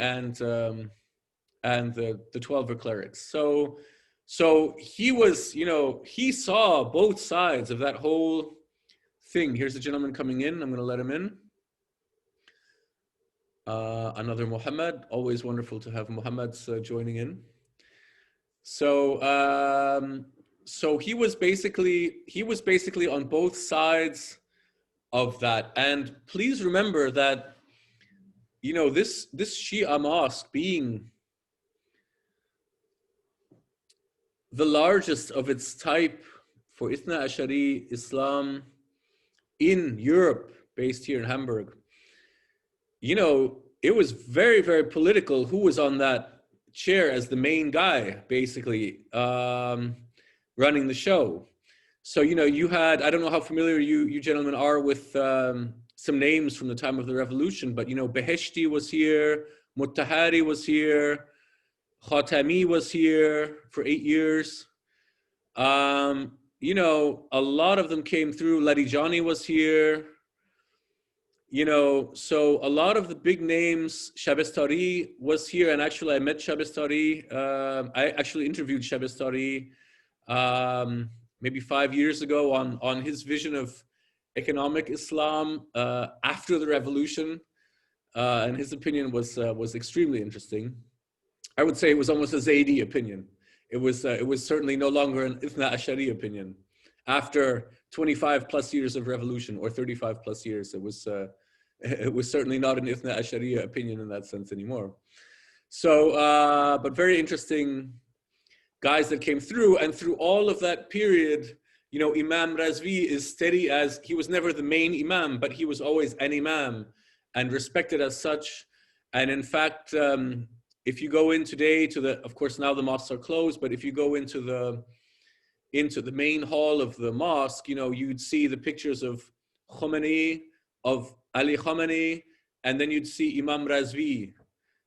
and the 12 clerics. So he was, you know, he saw both sides of that whole thing. Here's a gentleman coming in. I'm going to let him in. Another Muhammad. Always wonderful to have Muhammads joining in. So so he was basically on both sides of that. And please remember that, you know, this Shia mosque being the largest of its type for Ithna Ashari Islam in Europe, based here in Hamburg, you know, it was very, very political who was on that chair as the main guy, basically, running the show. So, you know, you had, I don't know how familiar you gentlemen are with some names from the time of the revolution, but, you know, Beheshti was here, Muttahari was here, Khatami was here for 8 years. You know, a lot of them came through. Larijani was here. You know, so a lot of the big names, Shabestari was here, and actually I met Shabestari. I actually interviewed Shabestari maybe 5 years ago on his vision of economic Islam after the revolution, and his opinion was extremely interesting. I would say it was almost a Zaydi opinion. It was certainly no longer an Ithna Ashari opinion. After 25 plus years of revolution, or 35 plus years, it was certainly not an Ithna Ashari opinion in that sense anymore. So, but very interesting guys that came through, and through all of that period, you know, Imam Razvi is steady as he was never the main Imam, but he was always an Imam and respected as such. And in fact, if you go in today to the, of course now the mosques are closed, but if you go into the main hall of the mosque, you know, you'd see the pictures of Khomeini, of Ali Khamenei, and then you'd see Imam Razvi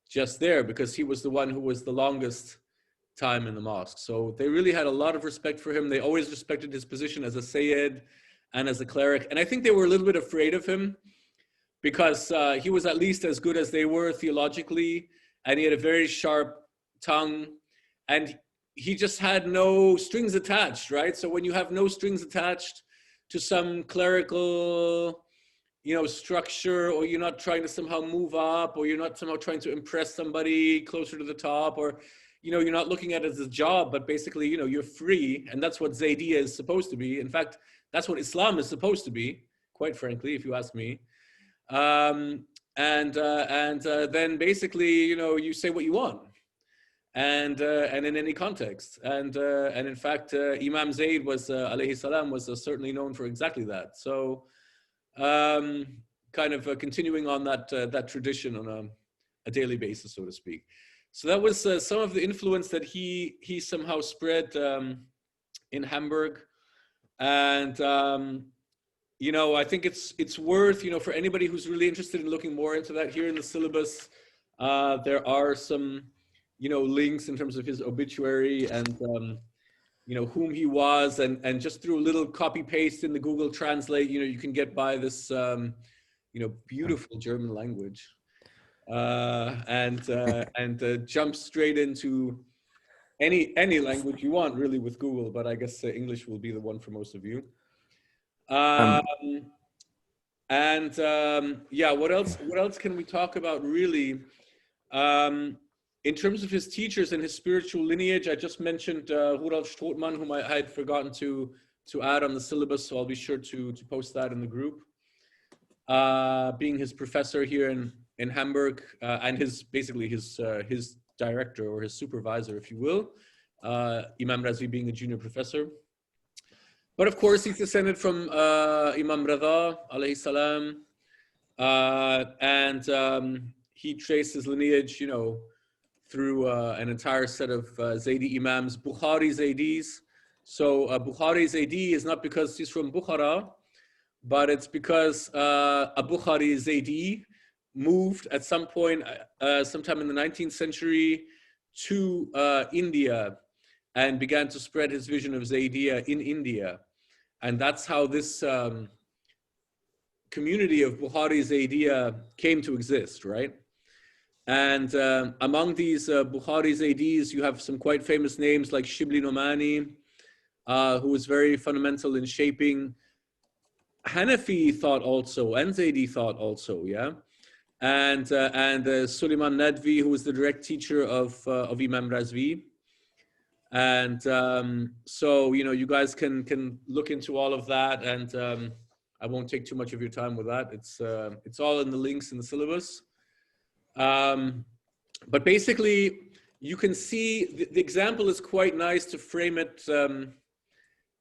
just there because he was the one who was the longest time in the mosque. So they really had a lot of respect for him. They always respected his position as a Seyyed and as a cleric. And I think they were a little bit afraid of him because he was at least as good as they were theologically, and he had a very sharp tongue, and he just had no strings attached, right? So when you have no strings attached to some clerical, you know, structure, or you're not trying to somehow move up, or you're not somehow trying to impress somebody closer to the top, or, you know, you're not looking at it as a job, but basically, you know, you're free. And that's what Zaydiyya is supposed to be. In fact, that's what Islam is supposed to be, quite frankly, if you ask me. Then basically, you know, you say what you want. And in any context. And in fact, Imam Zayd was, alayhi salam, was certainly known for exactly that. So, kind of continuing on that tradition on a daily basis, so to speak. So that was some of the influence that he somehow spread in Hamburg. And you know, I think it's worth, you know, for anybody who's really interested in looking more into that, here in the syllabus, there are some, you know, links in terms of his obituary and you know, whom he was, and just through a little copy paste in the Google Translate, you know, you can get by this you know, beautiful German language, and jump straight into any language you want really with Google, but I guess English will be the one for most of you. Yeah, what else can we talk about really? In terms of his teachers and his spiritual lineage, I just mentioned Rudolf Strothmann, whom I had forgotten to add on the syllabus, so I'll be sure to post that in the group. Being his professor here in Hamburg, and basically his director or his supervisor, if you will, Imam Razvi being a junior professor. But of course, he's descended from Imam Rida, alayhi salam, and he traced his lineage, you know, through an entire set of Zaydi Imams, Bukhari Zaydis. So Bukhari Zaydi is not because he's from Bukhara, but it's because a Bukhari Zaydi moved at some point, sometime in the 19th century, to India and began to spread his vision of Zaydiyya in India. And that's how this community of Bukhari Zaydiyya came to exist, right? And among these Bukhari Zaydis, you have some quite famous names like Shibli Nomani, who was very fundamental in shaping Hanafi thought also, and Zaydi thought also, yeah? And Suleiman Nadvi, who was the direct teacher of Imam Razvi. And so, you know, you guys can look into all of that, and I won't take too much of your time with that. It's all in the links in the syllabus. But basically, you can see the example is quite nice to frame it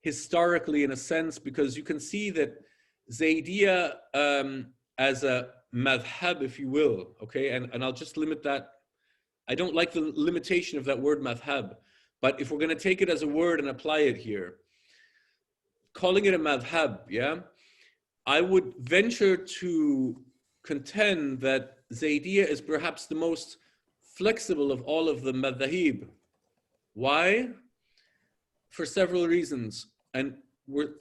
historically in a sense, because you can see that Zaydiyya as a madhab, if you will, okay, and I'll just limit that. I don't like the limitation of that word madhab, but if we're going to take it as a word and apply it here, calling it a madhab, yeah, I would venture to contend that Zaydiyya is perhaps the most flexible of all of the madhahib. Why? For several reasons. And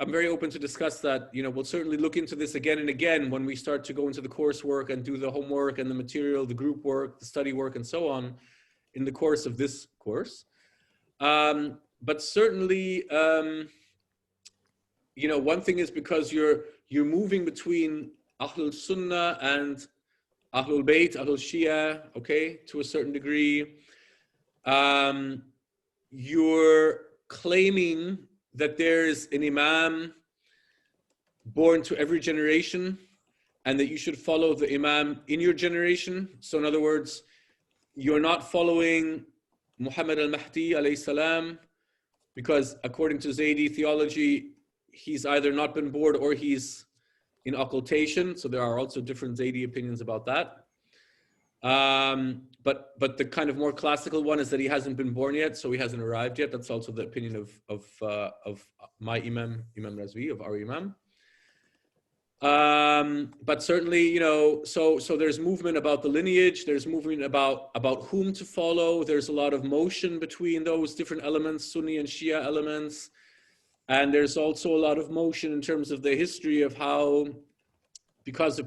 I'm very open to discuss that. You know, we'll certainly look into this again and again when we start to go into the coursework and do the homework and the material, the group work, the study work, and so on in the course of this course. But certainly, you know, one thing is because you're moving between Ahlul Sunnah and Ahlul Bayt, Ahlul Shia, okay, to a certain degree. You're claiming that there's an Imam born to every generation and that you should follow the Imam in your generation. So in other words, you're not following Muhammad al-Mahdi alayhi salam, because according to Zaydi theology, he's either not been bored or he's in occultation. So there are also different Zaydi opinions about that. But the kind of more classical one is that he hasn't been born yet, so he hasn't arrived yet. That's also the opinion of my Imam, Imam Razvi, of our Imam. But certainly, you know, so there's movement about the lineage, there's movement about whom to follow. There's a lot of motion between those different elements, Sunni and Shia elements. And there's also a lot of motion in terms of the history of how,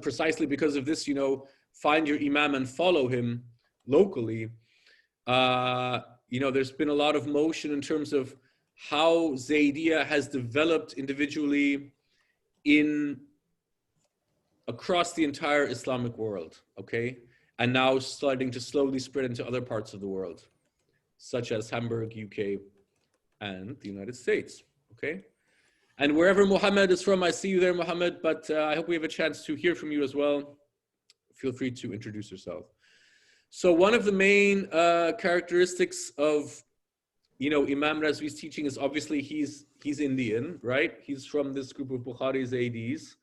precisely because of this, you know, find your Imam and follow him locally. You know, there's been a lot of motion in terms of how Zaydiyya has developed individually across the entire Islamic world, okay? And now starting to slowly spread into other parts of the world, such as Hamburg, UK, and the United States, okay? And wherever Muhammad is from, I see you there, Muhammad, but I hope we have a chance to hear from you as well. Feel free to introduce yourself. So one of the main characteristics of, you know, Imam Razvi's teaching is obviously he's Indian, right? He's from this group of Bukhari Zaydis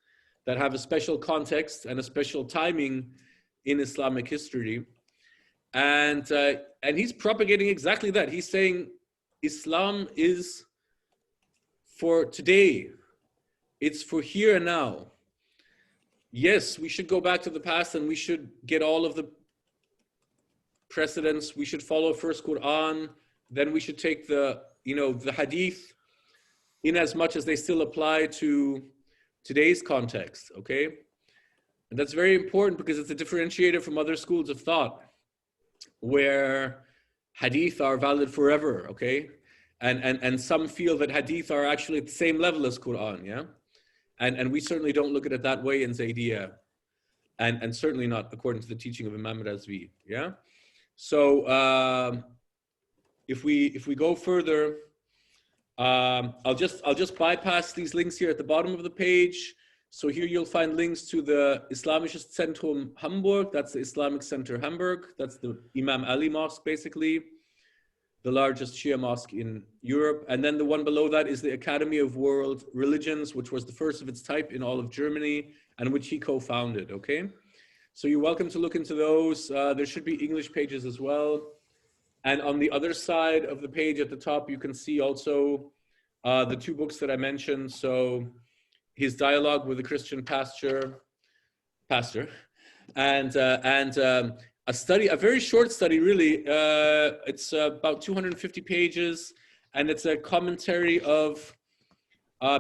that have a special context and a special timing in Islamic history. And he's propagating exactly that. He's saying Islam is for today. It's for here and now. Yes, we should go back to the past and we should get all of the precedents. We should follow first Quran. Then we should take the, you know, the hadith in as much as they still apply to today's context, okay? And that's very important because it's a differentiator from other schools of thought where hadith are valid forever, okay? And some feel that hadith are actually at the same level as Quran, yeah? And we certainly don't look at it that way in Zaydiyya, and certainly not according to the teaching of Imam Razvi, yeah? So if we go further, I'll just bypass these links here at the bottom of the page. So here you'll find links to the Islamisches Zentrum Hamburg. That's the Islamic Center Hamburg. That's the Imam Ali Mosque, basically, the largest Shia mosque in Europe. And then the one below that is the Academy of World Religions, which was the first of its type in all of Germany and which he co-founded, okay? So you're welcome to look into those. There should be English pages as well. And on the other side of the page at the top, you can see also the two books that I mentioned. So his dialogue with a Christian pastor, and a study, a very short study, really. It's about 250 pages, and it's a commentary of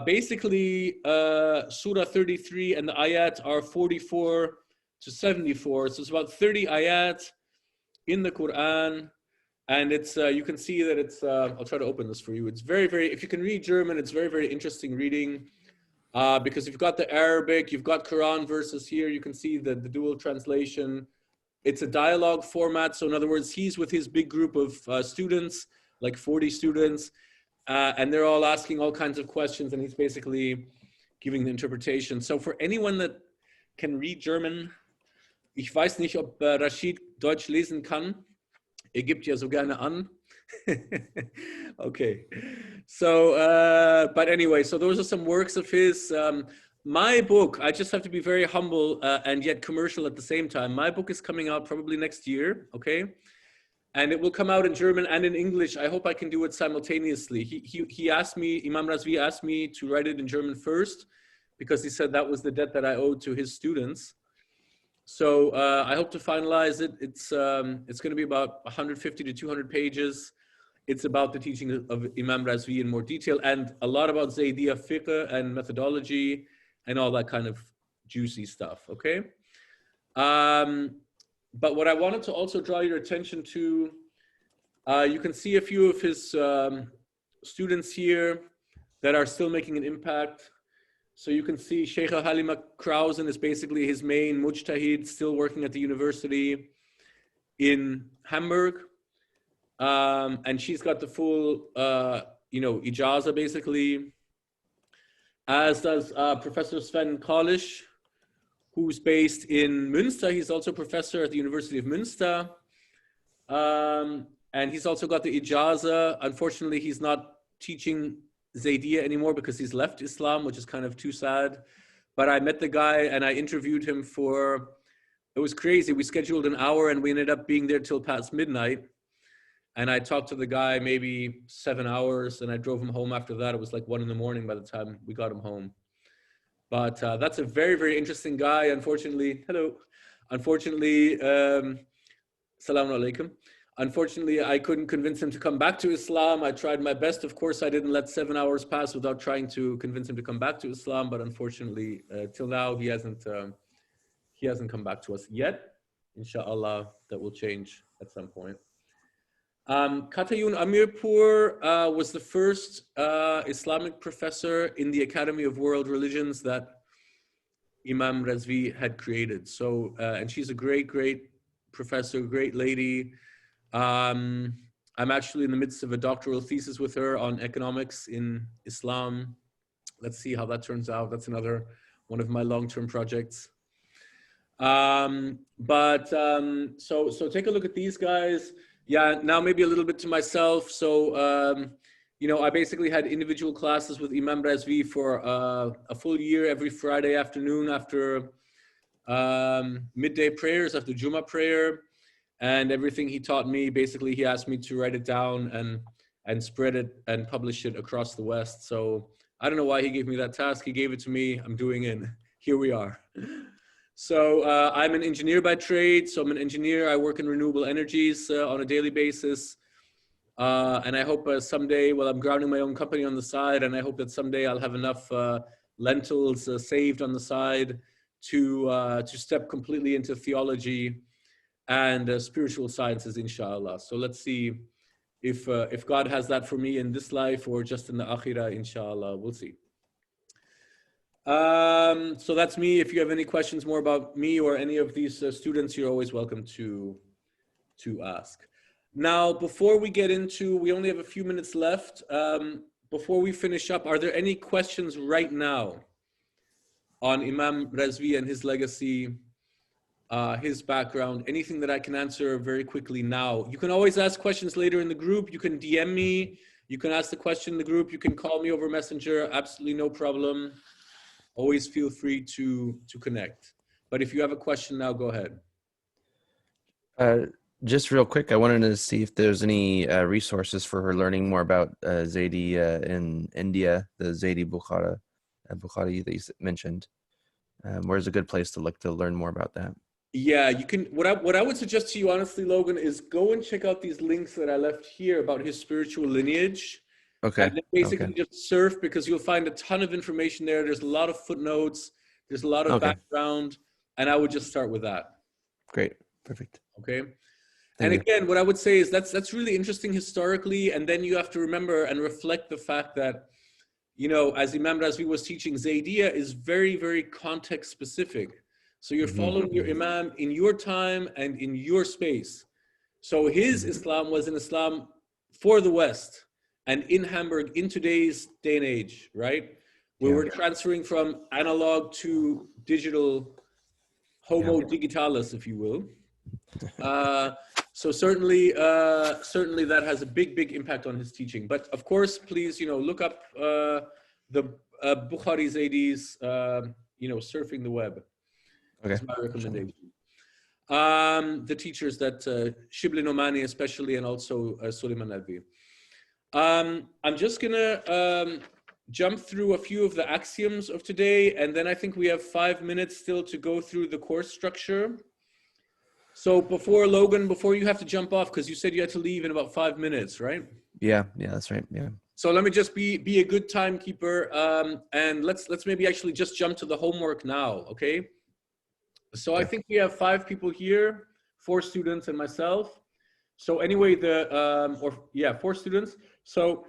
basically Surah 33, and the ayat are 44 to 74. So it's about 30 ayat in the Quran. And it's, you can see that it's, I'll try to open this for you. It's very, very, if you can read German, it's very, very interesting reading because you've got the Arabic, you've got Quran verses here. You can see the dual translation. It's a dialogue format. So in other words, he's with his big group of students, like 40 students, and they're all asking all kinds of questions, and he's basically giving the interpretation. So for anyone that can read German, ich weiß nicht, ob Rashid Deutsch lesen kann. Er gibt ja so gerne an. Okay. So, but anyway, so those are some works of his. My book, I just have to be very humble and yet commercial at the same time. My book is coming out probably next year, okay? And it will come out in German and in English. I hope I can do it simultaneously. He asked me, Imam Razvi asked me to write it in German first because he said that was the debt that I owed to his students. So I hope to finalize it. It's going to be about 150 to 200 pages. It's about the teaching of Imam Razvi in more detail and a lot about Zaydiyya fiqh and methodology and all that kind of juicy stuff, okay? But what I wanted to also draw your attention to, you can see a few of his students here that are still making an impact. So you can see Sheikh Halima Krausen is basically his main mujtahid, still working at the university in Hamburg. And she's got the full, you know, Ijazah basically, as does Professor Sven Kalisch, who's based in Münster. He's also a professor at the University of Münster. And he's also got the Ijazah. Unfortunately, he's not teaching Zaydiyya anymore because he's left Islam, which is kind of too sad. But I met the guy and I interviewed him for, it was crazy. We scheduled an hour and we ended up being there till past midnight. And I talked to the guy maybe 7 hours and I drove him home after that. It was like 1 in the morning by the time we got him home. But that's a very, very interesting guy. Unfortunately, hello. Unfortunately, Assalamu alaikum. Unfortunately, I couldn't convince him to come back to Islam. I tried my best. Of course, I didn't let 7 hours pass without trying to convince him to come back to Islam. But unfortunately, till now, he hasn't come back to us yet. Inshallah, that will change at some point. Katayun Amirpur was the first Islamic professor in the Academy of World Religions that Imam Razvi had created. So, and she's a great, great professor, great lady. I'm actually in the midst of a doctoral thesis with her on economics in Islam. Let's see how that turns out. That's another one of my long-term projects. So take a look at these guys. Yeah, now maybe a little bit to myself. So, you know, I basically had individual classes with Imam Razvi for a full year every Friday afternoon after midday prayers, after Jummah prayer. And everything he taught me, basically he asked me to write it down and spread it and publish it across the West. So I don't know why he gave me that task. He gave it to me. I'm doing it. Here we are. So I'm an engineer by trade. So I'm an engineer. I work in renewable energies on a daily basis. And I hope someday, well, I'm grounding my own company on the side. And I hope that someday I'll have enough lentils saved on the side to step completely into theology and spiritual sciences, inshallah. So let's see if God has that for me in this life or just in the akhirah, inshallah. We'll see. So that's me. If you have any questions more about me or any of these students, you're always welcome to ask. Now, before we get into, we only have a few minutes left. Before we finish up, are there any questions right now on Imam Razvi and his legacy, his background, anything that I can answer very quickly now? You can always ask questions later in the group. You can DM me. You can ask the question in the group. You can call me over Messenger. Absolutely no problem. Always feel free to connect. But if you have a question now, go ahead. Just real quick, I wanted to see if there's any resources for her learning more about Zaydi in India, the Zaydi Bukhari that you mentioned. Where's a good place to look to learn more about that? Yeah, you can. What I would suggest to you, honestly, Logan, is go and check out these links that I left here about his spiritual lineage. Okay. And then basically just surf, because you'll find a ton of information there. There's a lot of footnotes. There's a lot of background. And I would just start with that. Great. Perfect. Okay. And again, what I would say is that's really interesting historically. And then you have to remember and reflect the fact that, you know, as Imam Razvi was teaching, Zaydiyya is very, very context specific. So you're following your Imam in your time and in your space. So his Islam was an Islam for the West and in Hamburg in today's day and age, right? Where we're transferring from analog to digital, homo digitalis, if you will. So certainly that has a big, big impact on his teaching. But of course, please, you know, look up the Bukhari Zaydi's, you know, surfing the web. That's my recommendation. The teachers that Shibli Nomani especially, and also Suleiman Nadvi. I'm just gonna jump through a few of the axioms of today, and then I think we have 5 minutes still to go through the course structure. So before you have to jump off, because you said you had to leave in about 5 minutes, right? Yeah, that's right. Yeah. So let me just be a good timekeeper, and let's maybe actually just jump to the homework now, okay? So I think we have 5 people here, 4 students and myself. So anyway, 4 students. So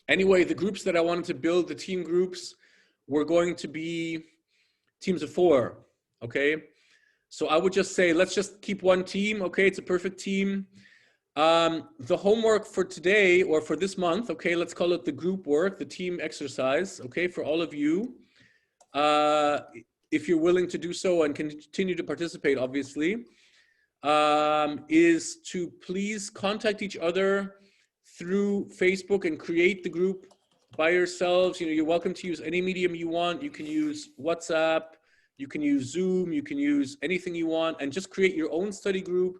anyway, the groups that I wanted to build, the team groups, were going to be teams of 4, okay? So I would just say, let's just keep one team, okay? It's a perfect team. The homework for today, or for this month, okay, let's call it the group work, the team exercise, okay, for all of you. If you're willing to do so and continue to participate, obviously, is to please contact each other through Facebook and create the group by yourselves. You know, you're welcome to use any medium you want. You can use WhatsApp, you can use Zoom, you can use anything you want, and just create your own study group.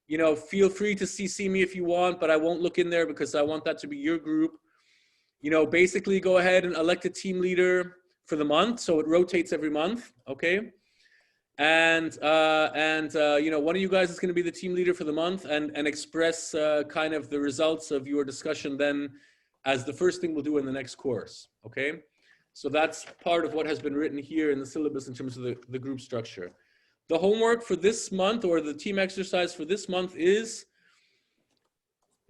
You know, feel free to CC me if you want, but I won't look in there because I want that to be your group. You know, basically go ahead and elect a team leader for the month. So it rotates every month, okay? And you know, one of you guys is going to be the team leader for the month and express kind of the results of your discussion then as the first thing we'll do in the next course, okay? So that's part of what has been written here in the syllabus in terms of the group structure. The homework for this month, or the team exercise for this month, is,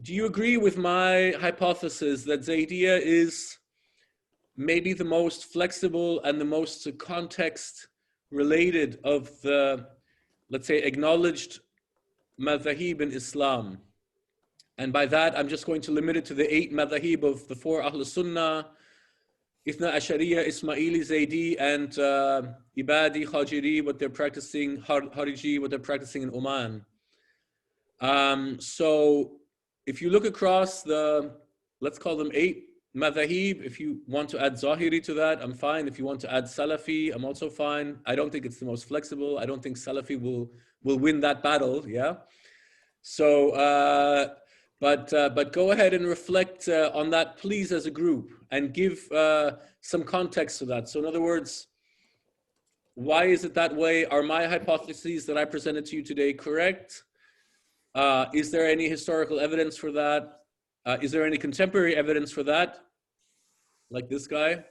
do you agree with my hypothesis that Zaydiyya is maybe the most flexible and the most context related of the, let's say, acknowledged madhahib in Islam? And by that, I'm just going to limit it to the 8 madhahib of the 4 Ahl Sunnah, Ithna Ashariya, Ismaili, Zaydi, and Ibadi, Khajiri, what they're practicing, Hariji, what they're practicing in Oman. So if you look across the, let's call them 8 madhahib, if you want to add Zahiri to that, I'm fine. If you want to add Salafi, I'm also fine. I don't think it's the most flexible. I don't think Salafi will win that battle, yeah? So, but go ahead and reflect on that, please, as a group, and give some context to that. So in other words, why is it that way? Are my hypotheses that I presented to you today correct? Is there any historical evidence for that? Is there any contemporary evidence for that? Like this guy?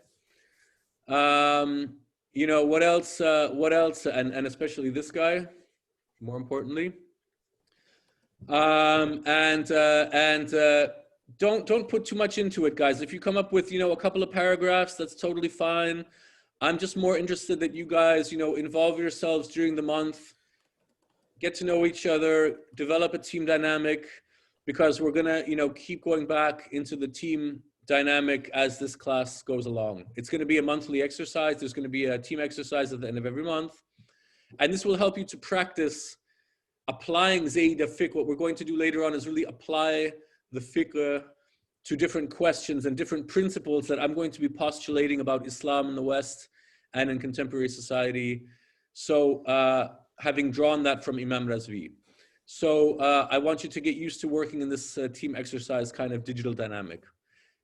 You know, what else, and especially this guy, more importantly. Don't put too much into it, guys. If you come up with, you know, a couple of paragraphs, that's totally fine. I'm just more interested that you guys, you know, involve yourselves during the month, get to know each other, develop a team dynamic, because we're gonna, you know, keep going back into the team dynamic as this class goes along. It's gonna be a monthly exercise. There's gonna be a team exercise at the end of every month. And this will help you to practice applying Zaydiyya fiqh. What we're going to do later on is really apply the fiqh to different questions and different principles that I'm going to be postulating about Islam in the West and in contemporary society. So having drawn that from Imam Razvi. So I want you to get used to working in this team exercise kind of digital dynamic.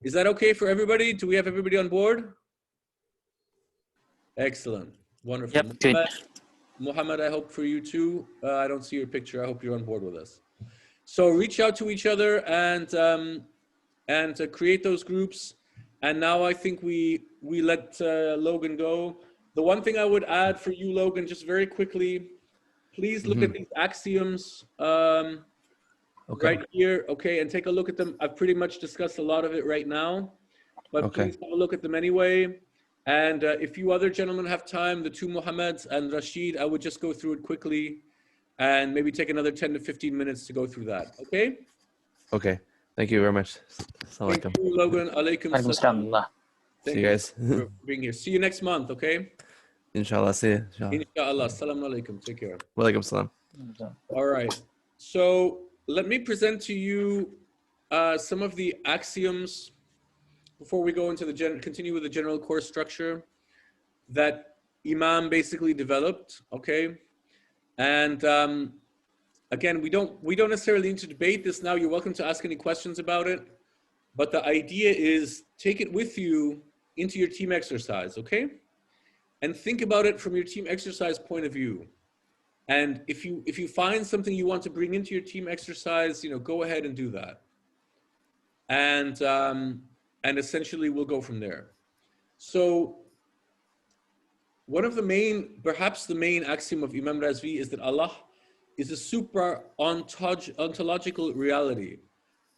Is that okay for everybody? Do we have everybody on board? Excellent. Wonderful. Yep, good. Muhammad, I hope for you too. I don't see your picture. I hope you're on board with us. So reach out to each other and create those groups. And now I think we let Logan go. The one thing I would add for you, Logan, just very quickly, please look at these axioms right here, okay, and take a look at them. I've pretty much discussed a lot of it right now, but please have a look at them anyway. And if you other gentlemen have time, the 2 Muhammads and Rashid, I would just go through it quickly and maybe take another 10 to 15 minutes to go through that, okay? Okay, thank you very much. Thank you, Logan. Alaikum salam. See you guys. For being here. See you next month, okay? Inshallah, see you. Inshallah. Assalamu alaikum. Take care. Walaikum salam. All right. So let me present to you some of the axioms before we go into the continue with the general course structure that Imam basically developed, okay? And again, we don't necessarily need to debate this now. You're welcome to ask any questions about it, but the idea is take it with you into your team exercise, okay? And think about it from your team exercise point of view. And if you find something you want to bring into your team exercise, you know, go ahead and do that. And essentially we'll go from there. So one of the main, perhaps the main axiom of Imam Razvi is that Allah is a supra-ontological reality.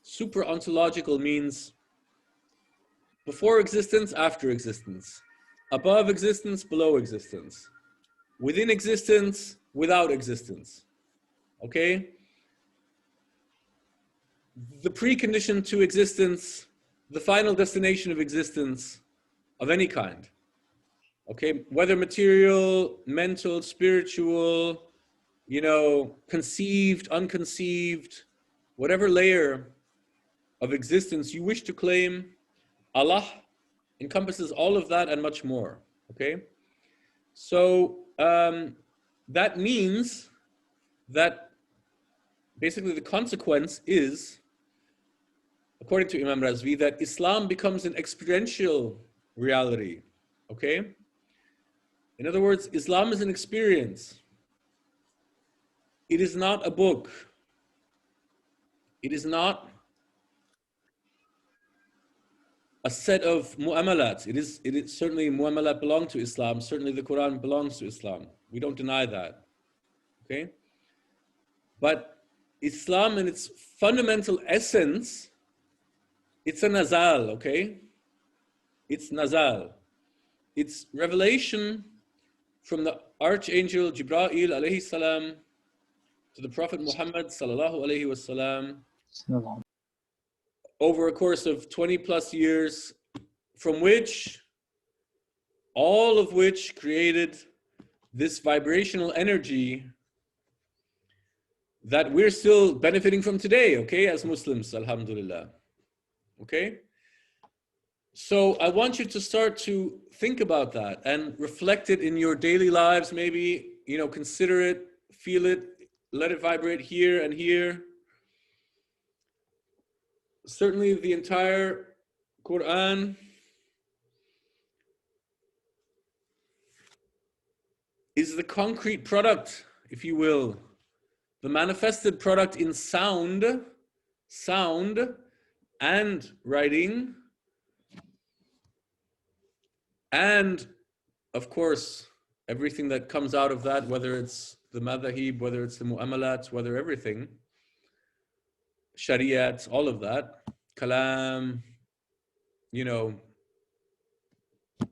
Supra-ontological means before existence, after existence, above existence, below existence, within existence, without existence, okay? The precondition to existence, the final destination of existence of any kind, okay? Whether material, mental, spiritual, you know, conceived, unconceived, whatever layer of existence you wish to claim, Allah encompasses all of that and much more, okay? So that means that basically the consequence is, according to Imam Razvi, that Islam becomes an experiential reality, okay? In other words, Islam is an experience. It is not a book. It is not a set of mu'amalat. It is certainly mu'amalat belong to Islam. Certainly the Quran belongs to Islam. We don't deny that, okay? But Islam in its fundamental essence, it's a nazal, okay? It's nazal. It's revelation from the Archangel Jibreel alayhi salam to the Prophet Muhammad sallallahu alayhi wasallam over a course of 20 plus years, from which, all of which created this vibrational energy that we're still benefiting from today, okay, as Muslims, alhamdulillah, okay? So I want you to start to think about that and reflect it in your daily lives, maybe, you know, consider it, feel it, let it vibrate here and here. Certainly the entire Quran is the concrete product, if you will, the manifested product in sound and writing, and of course, everything that comes out of that, whether it's the madahib, whether it's the mu'amalat, whether everything, shariat, all of that, kalam, you know,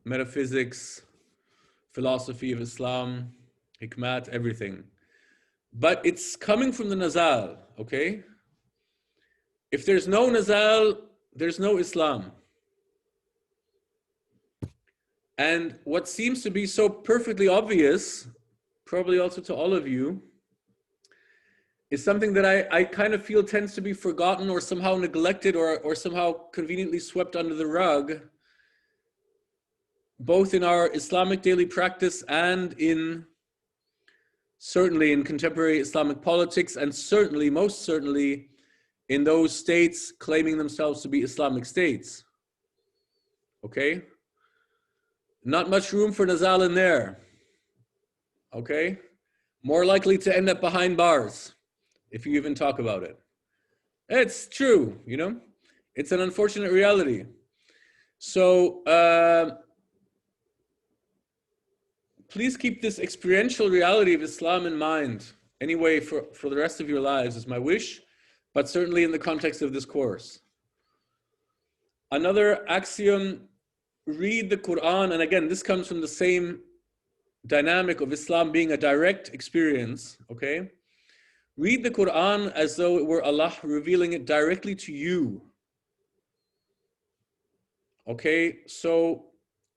metaphysics, philosophy of Islam, hikmat, everything. But it's coming from the nazal, okay? If there's no nazal, there's no Islam. And what seems to be so perfectly obvious, probably also to all of you, is something that I kind of feel tends to be forgotten or somehow neglected or somehow conveniently swept under the rug, both in our Islamic daily practice and certainly in contemporary Islamic politics, and certainly, most certainly, in those states claiming themselves to be Islamic states. Okay? Not much room for nazal in there. Okay? More likely to end up behind bars, if you even talk about it. It's true, you know? It's an unfortunate reality. So, please keep this experiential reality of Islam in mind, anyway, for the rest of your lives, is my wish, but certainly in the context of this course. Another axiom, read the Quran, and again, this comes from the same dynamic of Islam being a direct experience, okay? Read the Quran as though it were Allah revealing it directly to you. Okay, so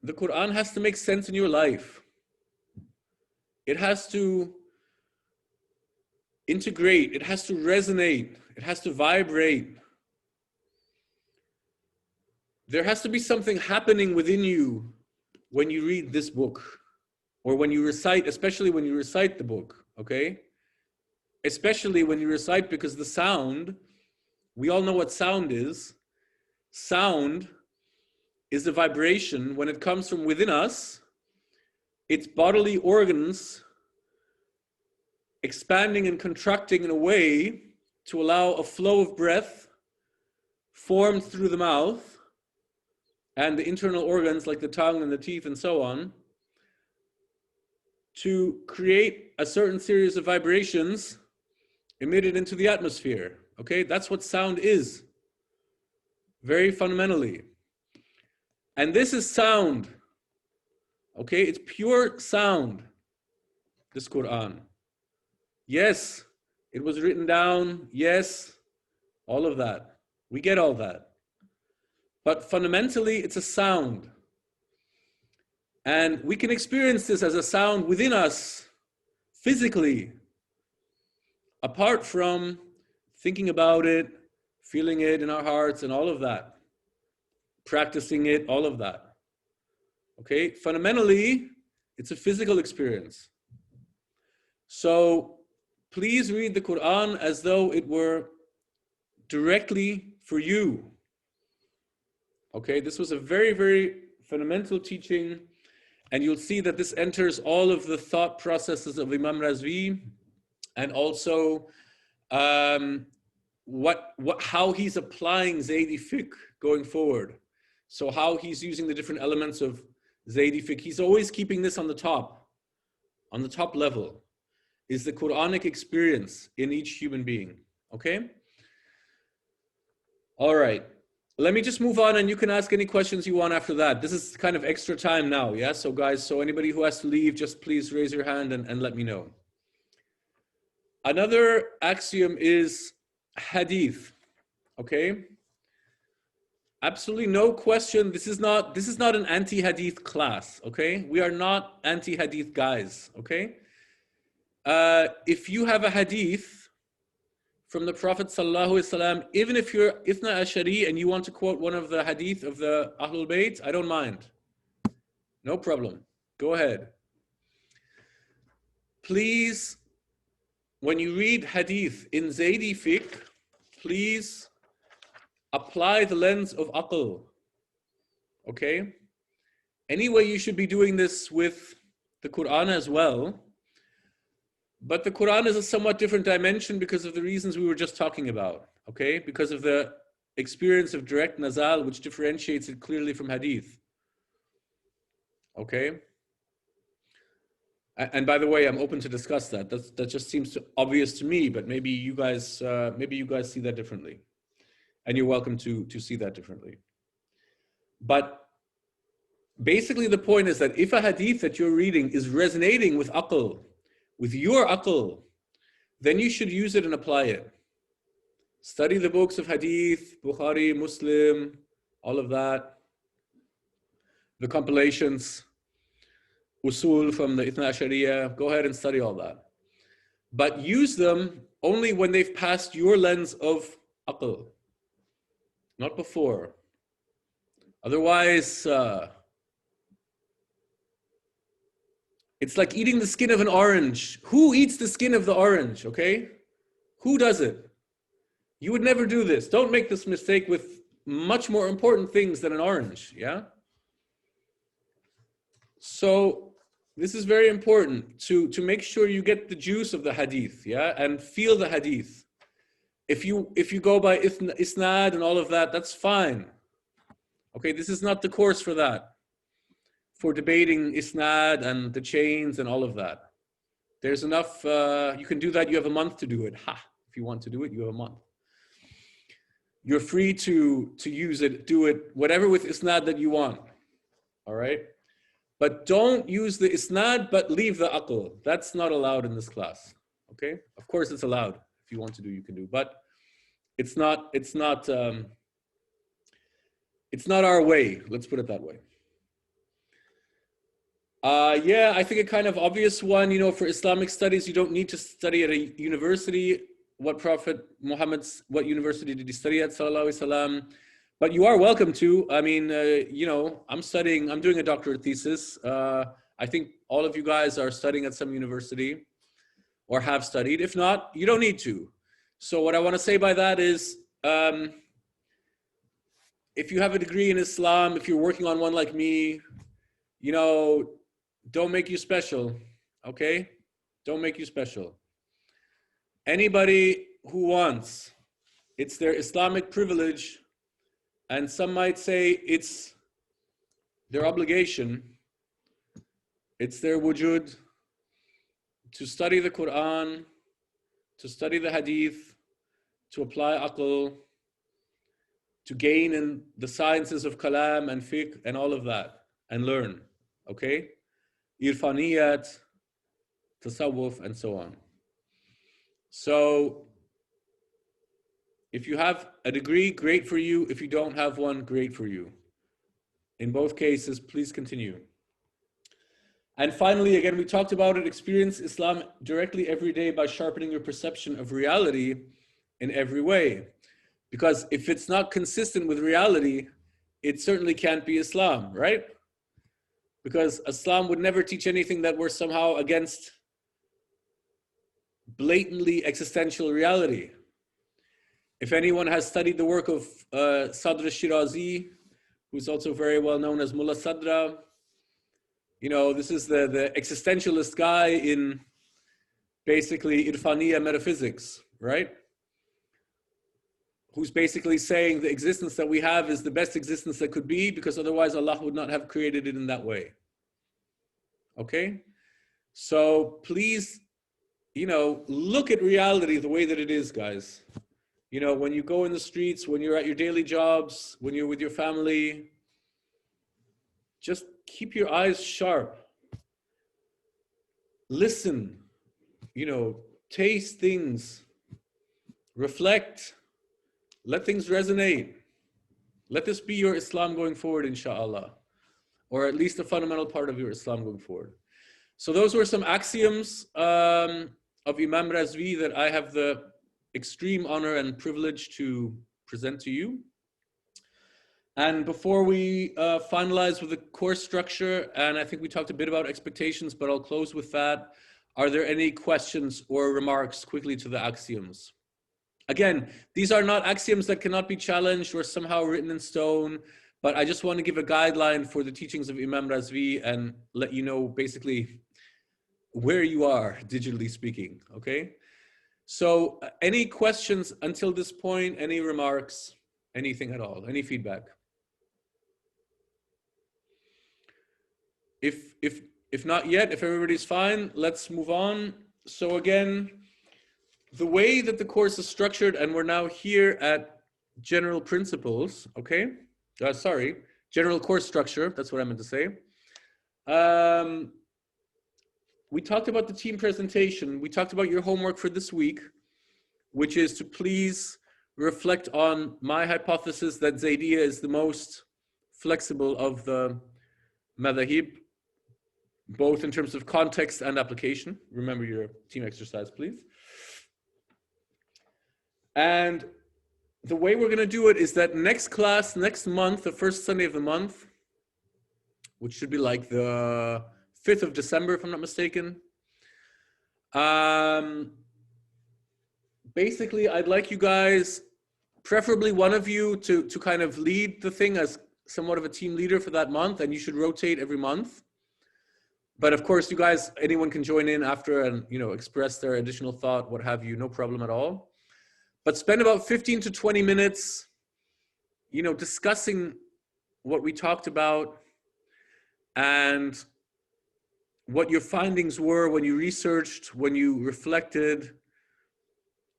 the Quran has to make sense in your life. It has to integrate, it has to resonate, it has to vibrate. There has to be something happening within you when you read this book, or when you recite, especially when you recite the book, okay? Especially when you recite, because the sound, we all know what sound is. Sound is the vibration when it comes from within us. It's bodily organs expanding and contracting in a way to allow a flow of breath formed through the mouth and the internal organs like the tongue and the teeth and so on, to create a certain series of vibrations emitted into the atmosphere. Okay, that's what sound is, very fundamentally. And this is sound. Okay, it's pure sound, this Quran. Yes, it was written down. Yes, all of that. We get all that. But fundamentally, it's a sound. And we can experience this as a sound within us, physically, apart from thinking about it, feeling it in our hearts and all of that, practicing it, all of that. Okay, fundamentally, it's a physical experience. So please read the Quran as though it were directly for you. Okay, this was a very, very fundamental teaching, and you'll see that this enters all of the thought processes of Imam Razvi, and also how he's applying Zaydi fiqh going forward. So how he's using the different elements of Zaydi fiqh. He's always keeping this on the top level, is the Quranic experience in each human being. Okay? All right. Let me just move on, and you can ask any questions you want after that. This is kind of extra time now, yeah? So guys, so anybody who has to leave, just please raise your hand and let me know. Another axiom is hadith, okay? Absolutely no question. This is not an anti-hadith class, okay? We are not anti-hadith guys, okay? If you have a hadith from the Prophet ﷺ, even if you're Ithna Ashari and you want to quote one of the hadith of the Ahlul Bayt, I don't mind. No problem. Go ahead. Please, when you read hadith in Zaydi fiqh, please apply the lens of aql. Okay? Anyway, you should be doing this with the Quran as well. But the Quran is a somewhat different dimension because of the reasons we were just talking about, okay? Because of the experience of direct nazal, which differentiates it clearly from hadith, okay? And by the way, I'm open to discuss that. That just seems obvious to me, but maybe you guys see that differently, and you're welcome to see that differently. But basically, the point is that if a hadith that you're reading is resonating with aql, with your aql, then you should use it and apply it. Study the books of hadith, Bukhari, Muslim, all of that. The compilations, usul from the Ithna Ashariya, go ahead and study all that. But use them only when they've passed your lens of aql, not before. Otherwise, it's like eating the skin of an orange. Who eats the skin of the orange, okay? Who does it? You would never do this. Don't make this mistake with much more important things than an orange, yeah? So this is very important to make sure you get the juice of the hadith, yeah? And feel the hadith. If you go by isnad and all of that, that's fine. Okay, this is not the course for that. For debating isnad and the chains and all of that. There's enough, you can do that, you have a month to do it. If you want to do it, you have a month. You're free to use it, do it, whatever with isnad that you want, all right? But don't use the isnad, but leave the aql. That's not allowed in this class, okay? Of course it's allowed. If you want to do, you can do, but it's not our way, let's put it that way. Yeah, I think a kind of obvious one, you know, for Islamic studies, you don't need to study at a university. What university did he study at, sallallahu alaihi wasallam? But you are welcome to. I mean, you know, I'm doing a doctorate thesis. I think all of you guys are studying at some university or have studied. If not, you don't need to. So what I want to say by that is, if you have a degree in Islam, if you're working on one like me, you know, don't make you special, okay? Don't make you special. Anybody who wants, it's their Islamic privilege, and some might say it's their obligation, it's their wujud, to study the Quran, to study the hadith, to apply aql, to gain in the sciences of kalam and fiqh and all of that, and learn, okay? Irfaniyat, tasawwuf, and so on. So, if you have a degree, great for you. If you don't have one, great for you. In both cases, please continue. And finally, again, we talked about it, experience Islam directly every day by sharpening your perception of reality in every way. Because if it's not consistent with reality, it certainly can't be Islam, right? because Islam would never teach anything that were somehow against blatantly existential reality. If anyone has studied the work of Sadr Shirazi, who's also very well known as Mullah Sadra, you know, this is the existentialist guy in basically Irfaniya metaphysics, right? Who's basically saying the existence that we have is the best existence that could be, because otherwise Allah would not have created it in that way. Okay? So please, you know, look at reality the way that it is, guys. You know, when you go in the streets, when you're at your daily jobs, when you're with your family, just keep your eyes sharp. Listen, you know, taste things, reflect, let things resonate. Let this be your Islam going forward, inshallah, or at least a fundamental part of your Islam going forward. So those were some axioms of Imam Razvi that I have the extreme honor and privilege to present to you. And before we finalize with the course structure, and I think we talked a bit about expectations, but I'll close with that. Are there any questions or remarks quickly to the axioms? Again, these are not axioms that cannot be challenged or somehow written in stone, but I just want to give a guideline for the teachings of Imam Razvi and let you know basically where you are, digitally speaking, okay? So any questions until this point, any remarks, anything at all, any feedback? If not yet, if everybody's fine, let's move on. So again, the way that the course is structured, and we're now here at general principles, okay? General course structure, that's what I meant to say. We talked about the team presentation. We talked about your homework for this week, which is to please reflect on my hypothesis that Zaydiyya is the most flexible of the madhahib, both in terms of context and application. Remember your team exercise, please. And the way we're going to do it is that next class, next month, the first Sunday of the month, which should be like the 5th of December, if I'm not mistaken. Basically, I'd like you guys, preferably one of you, to kind of lead the thing as somewhat of a team leader for that month, and you should rotate every month. But of course, you guys, anyone can join in after and, you know, express their additional thought, what have you, no problem at all. But spend about 15 to 20 minutes, you know, discussing what we talked about and what your findings were when you researched, when you reflected,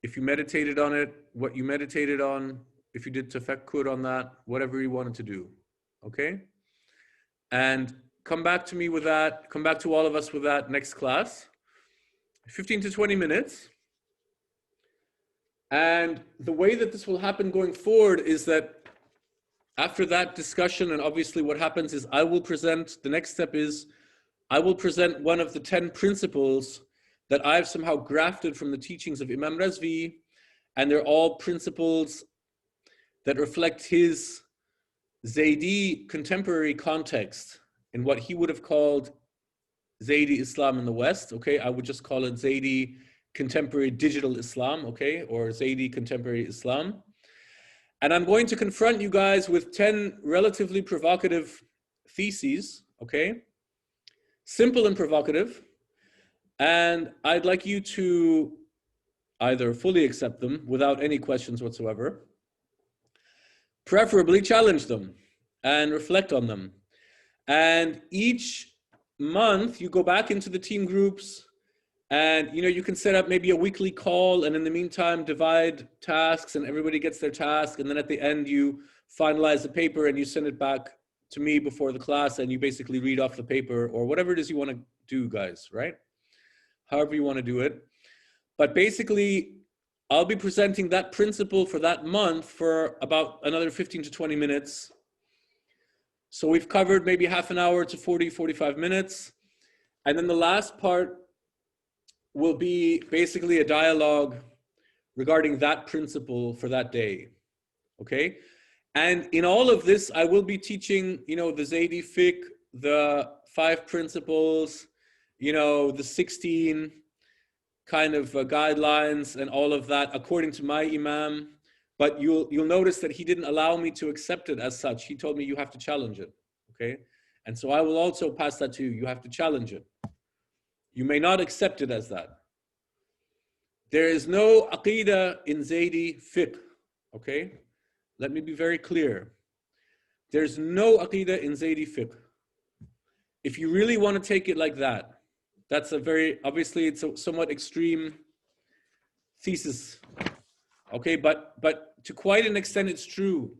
if you meditated on it, what you meditated on, if you did tafakkur on that, whatever you wanted to do, okay? And come back to me with that, come back to all of us with that next class, 15 to 20 minutes. And the way that this will happen going forward is that after that discussion, and obviously what happens is I will present, the next step is I will present one of the 10 principles that I've somehow grafted from the teachings of Imam Razvi, and they're all principles that reflect his Zaydi contemporary context in what he would have called Zaydi Islam in the West, okay? I would just call it Zaydi contemporary digital Islam, okay? Or Zaydi contemporary Islam. And I'm going to confront you guys with 10 relatively provocative theses, okay? Simple and provocative. And I'd like you to either fully accept them without any questions whatsoever, preferably challenge them and reflect on them. And each month you go back into the team groups and, you know, you can set up maybe a weekly call, and in the meantime divide tasks and everybody gets their task, and then at the end you finalize the paper and you send it back to me before the class, and you basically read off the paper or whatever it is you want to do, guys, right? However you want to do it. But basically, I'll be presenting that principle for that month for about another 15 to 20 minutes. So we've covered maybe half an hour to 40, 45 minutes. And then the last part will be basically a dialogue regarding that principle for that day, okay? And in all of this, I will be teaching, you know, the Zaydi fiqh, the 5 principles, you know, the 16 kind of guidelines and all of that according to my Imam. But you'll notice that he didn't allow me to accept it as such. He told me you have to challenge it, okay? And so I will also pass that to you. You have to challenge it. You may not accept it as that. There is no aqidah in Zaydi fiqh, okay? Let me be very clear. There's no aqidah in Zaydi fiqh. If you really want to take it like that, that's a very, obviously it's a somewhat extreme thesis, okay? But to quite an extent it's true,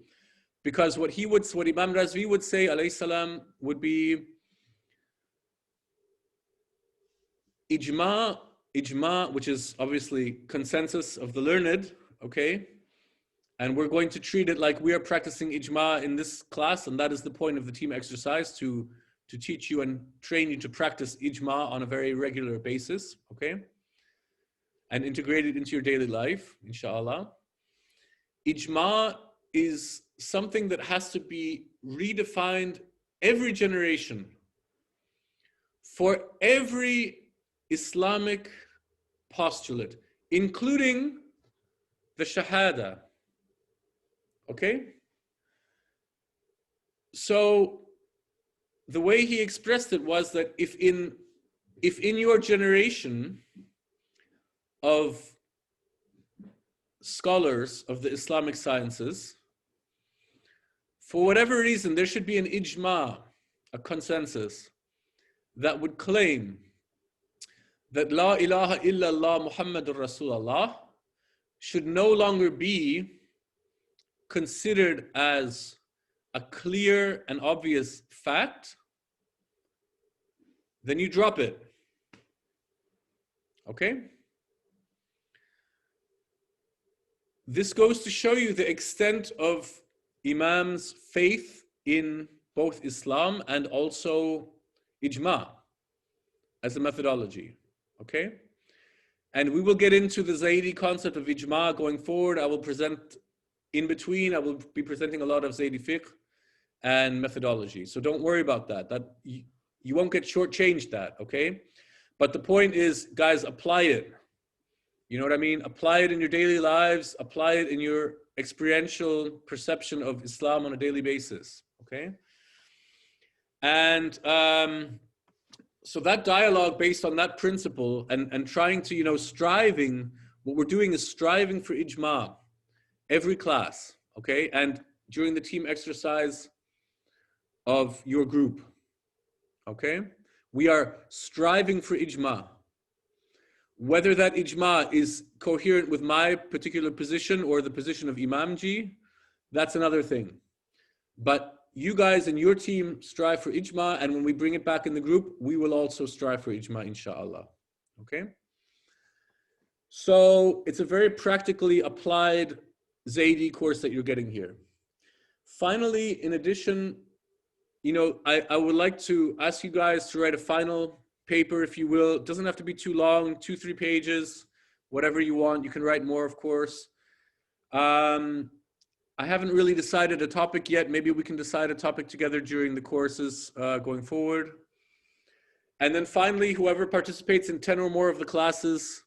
because what Imam Razvi would say, alayhi salam, would be ijma, which is obviously consensus of the learned, okay? And we're going to treat it like we are practicing ijma in this class, and that is the point of the team exercise, to teach you and train you to practice ijma on a very regular basis, okay? And integrate it into your daily life, inshallah. Ijma is something that has to be redefined every generation for every Islamic postulate, including the Shahada, okay? So the way he expressed it was that if in your generation of scholars of the Islamic sciences, for whatever reason, there should be an ijma, a consensus, that would claim that La ilaha illallah Muhammadur Rasulullah should no longer be considered as a clear and obvious fact, then you drop it, okay? This goes to show you the extent of Imam's faith in both Islam and also ijma as a methodology, okay? And we will get into the Zaydi concept of ijma going forward. I will present in between, I will be presenting a lot of Zaydi fiqh and methodology. So don't worry about that. That you won't get shortchanged that, okay? But the point is, guys, apply it. You know what I mean? Apply it in your daily lives, apply it in your experiential perception of Islam on a daily basis, okay? And so that dialogue based on that principle and trying to, you know, striving, what we're doing is striving for ijma every class, okay? And during the team exercise of your group, okay? We are striving for ijma. Whether that ijma is coherent with my particular position or the position of Imamji, that's another thing. But you guys and your team strive for ijma, and when we bring it back in the group, we will also strive for ijma, inshallah. Okay? So it's a very practically applied Zaydi course that you're getting here. Finally, in addition, you know, I would like to ask you guys to write a final paper, if you will. It doesn't have to be too long, 2-3 pages, whatever you want. You can write more, of course. I haven't really decided a topic yet. Maybe we can decide a topic together during the courses going forward. And then finally, whoever participates in 10 or more of the classes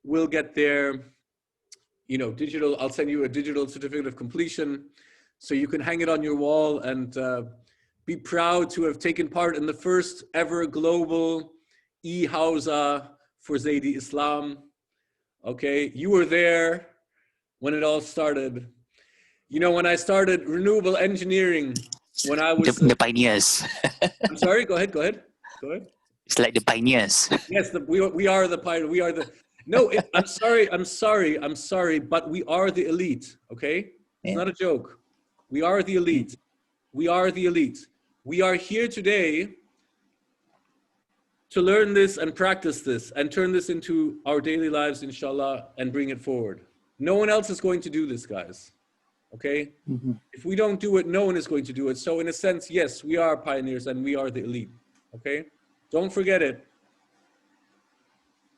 will get their, you know, digital, I'll send you a digital certificate of completion so you can hang it on your wall and be proud to have taken part in the first ever global e-Hawza for Zaydi Islam. Okay, you were there when it all started. You know, when I started renewable engineering, when I was... The pioneers. I'm sorry, go ahead. It's like the pioneers. Yes, we are the pioneers. We are the... No, I'm sorry, but we are the elite, okay? It's not a joke. We are the elite. We are the elite. We are here today to learn this and practice this and turn this into our daily lives, inshallah, and bring it forward. No one else is going to do this, guys. Okay? Mm-hmm. If we don't do it, no one is going to do it. So in a sense, yes, we are pioneers and we are the elite. Okay? Don't forget it.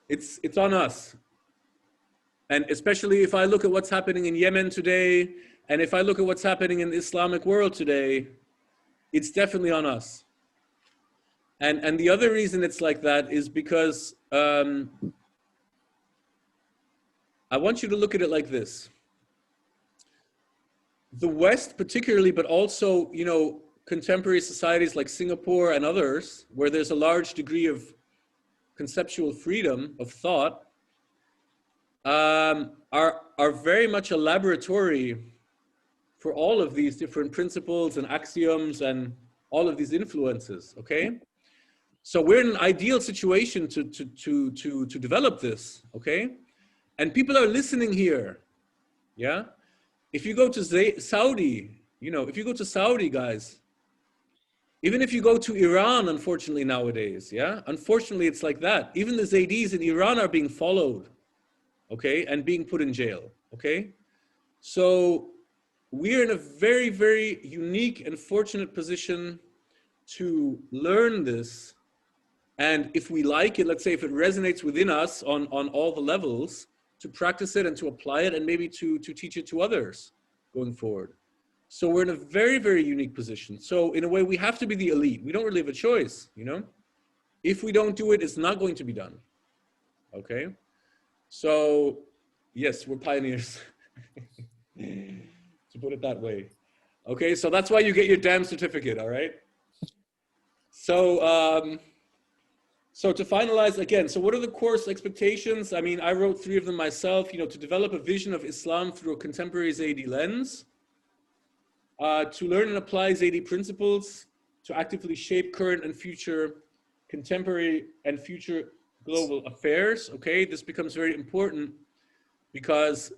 It's on us. And especially if I look at what's happening in Yemen today, and if I look at what's happening in the Islamic world today, it's definitely on us. And the other reason it's like that is because I want you to look at it like this. The West particularly, but also, you know, contemporary societies like Singapore and others, where there's a large degree of conceptual freedom of thought, are very much a laboratory for all of these different principles and axioms and all of these influences, okay? So we're in an ideal situation to develop this, okay? And people are listening here, yeah? If you go to Saudi, you know, if you go to Saudi, guys, even if you go to Iran, unfortunately nowadays, yeah? Unfortunately, it's like that. Even the Zaydis in Iran are being followed, okay? And being put in jail, okay? So we're in a very, very unique and fortunate position to learn this. And if we like it, let's say if it resonates within us on all the levels, to practice it and to apply it and maybe to teach it to others going forward. So we're in a very, very unique position. So in a way, we have to be the elite. We don't really have a choice, you know? If we don't do it, it's not going to be done, okay? So yes, we're pioneers, to put it that way. Okay, so that's why you get your damn certificate, all right? So, so to finalize again, so what are the course expectations? I mean, I wrote 3 of them myself, you know, to develop a vision of Islam through a contemporary Zaydi lens, to learn and apply Zaydi principles, to actively shape current and future contemporary and future global affairs, okay? This becomes very important because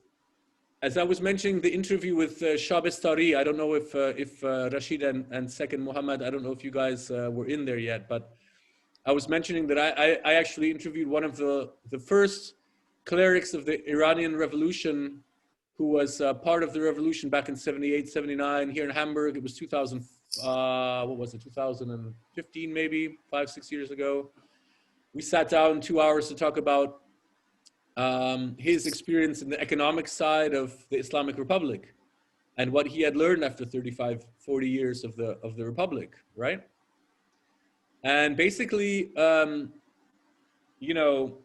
as I was mentioning the interview with Shabes Tari, I don't know if Rashid and second Muhammad, I don't know if you guys were in there yet, but I was mentioning that I actually interviewed one of the first clerics of the Iranian Revolution who was part of the revolution back in 78, 79 here in Hamburg. It was 2000, what was it, 2015 maybe, 5-6 years ago. We sat down 2 hours to talk about his experience in the economic side of the Islamic Republic and what he had learned after 35, 40 years of the Republic, right? And basically, you know,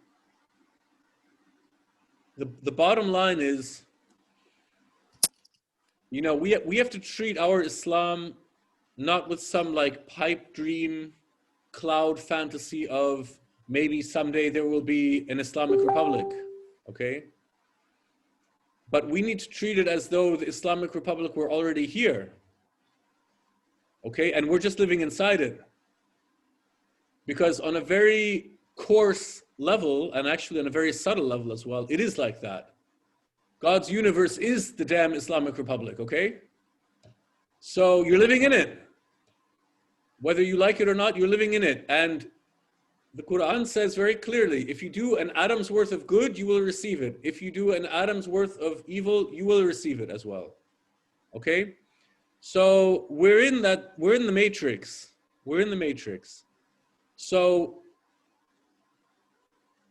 the bottom line is, you know, we have to treat our Islam not with some like pipe dream, cloud fantasy of maybe someday there will be an Islamic Republic, okay? But we need to treat it as though the Islamic Republic were already here, okay? And we're just living inside it. Because on a very coarse level, and actually on a very subtle level as well, it is like that. God's universe is the damn Islamic Republic, okay? So you're living in it. Whether you like it or not, you're living in it. And the Quran says very clearly, if you do an atom's worth of good, you will receive it. If you do an atom's worth of evil, you will receive it as well, okay? So we're in the matrix. We're in the matrix. So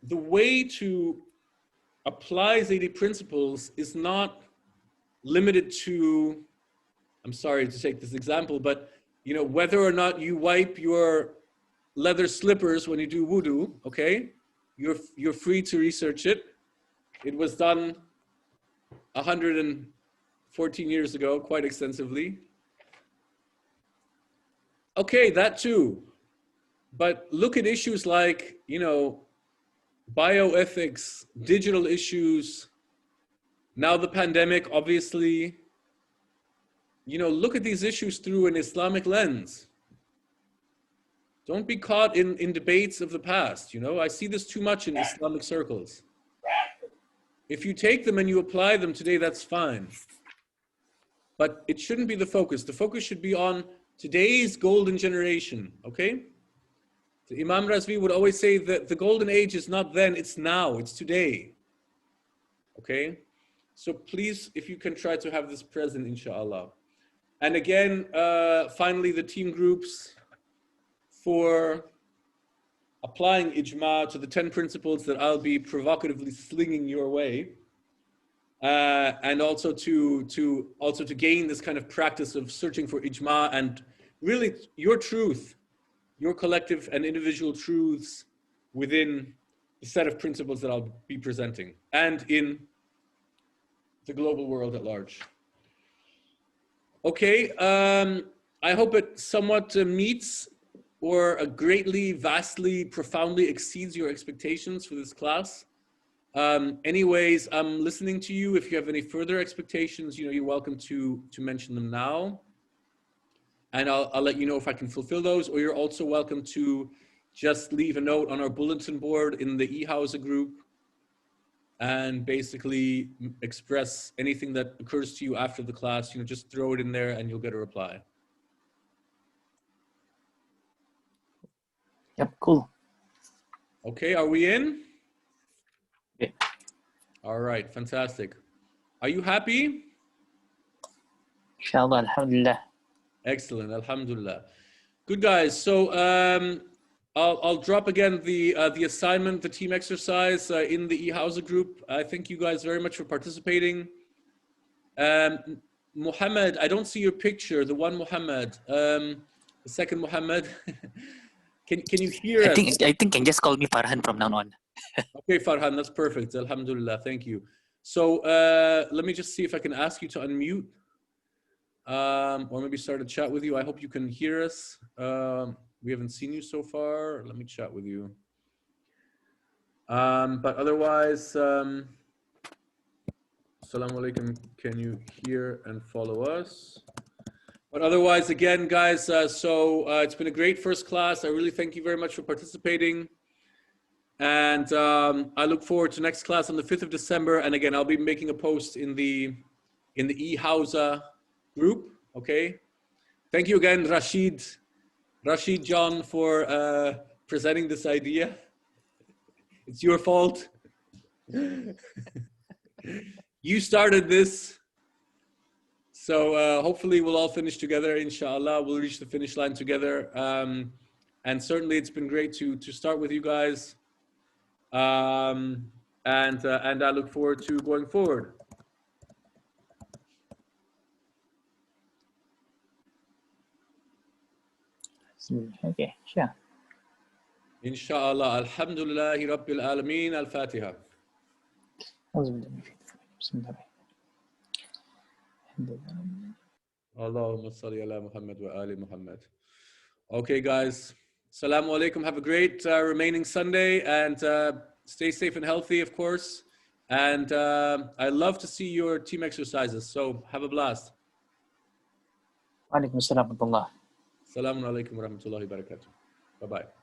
the way to apply Zaydi principles is not limited to, I'm sorry to take this example, but you know, whether or not you wipe your leather slippers when you do wudu, okay? You're free to research it. It was done 114 years ago, quite extensively. Okay, that too. But look at issues like, you know, bioethics, digital issues, now the pandemic, obviously. You know, look at these issues through an Islamic lens. Don't be caught in debates of the past, you know. I see this too much in Islamic circles. If you take them and you apply them today, that's fine. But it shouldn't be the focus. The focus should be on today's golden generation, okay? The Imam Razvi would always say that the golden age is not then, it's now, it's today. Okay? So please, if you can try to have this present, inshallah. And again, finally, the team groups for applying ijma to the 10 principles that I'll be provocatively slinging your way. And also to gain this kind of practice of searching for ijma and really your truth, your collective and individual truths within the set of principles that I'll be presenting and in the global world at large. Okay, I hope it somewhat meets or greatly, vastly, profoundly exceeds your expectations for this class. Anyways, I'm listening to you. If you have any further expectations, you're welcome to mention them now. And I'll let you know if I can fulfill those, or you're also welcome to just leave a note on our bulletin board in the e-Hawza group and basically express anything that occurs to you after the class. Just throw it in there and you'll get a reply. Yep, cool. Okay, are we in? Yeah. All right, fantastic. Are you happy? Inshallah, alhamdulillah. Excellent, alhamdulillah. Good guys, so I'll drop again the assignment, the team exercise in the e-Hawza group. I thank you guys very much for participating. Muhammad, I don't see your picture, the one Muhammad, the second Muhammad. Can you hear us? I think can just call me Farhan from now on. Okay, Farhan, that's perfect. Alhamdulillah, thank you. So let me just see if I can ask you to unmute. Or maybe start a chat with you. I hope you can hear us. We haven't seen you so far. Let me chat with you. But otherwise, Assalamu alaikum. Can you hear and follow us? But otherwise, again, guys, it's been a great first class. I really thank you very much for participating. And I look forward to next class on the 5th of December. And again, I'll be making a post in the e-Hawza group. Okay. Thank you again, Rashid John, for presenting this idea. It's your fault. You started this. So hopefully we'll all finish together, inshallah. We'll reach the finish line together. And certainly it's been great to start with you guys. And I look forward to going forward. Okay, sure. Inshallah. Alhamdulillahi Rabbil Alameen. Al-Fatiha. Allahumma salli ala Muhammad wa ali Muhammad. Okay, guys. Assalamu alaikum. Have a great remaining Sunday and stay safe and healthy, of course. And I love to see your team exercises. So have a blast. Wa alaikum assalam wa rahmatullah. Assalamu alaikum wa rahmatullahi wa barakatuh. Bye-bye.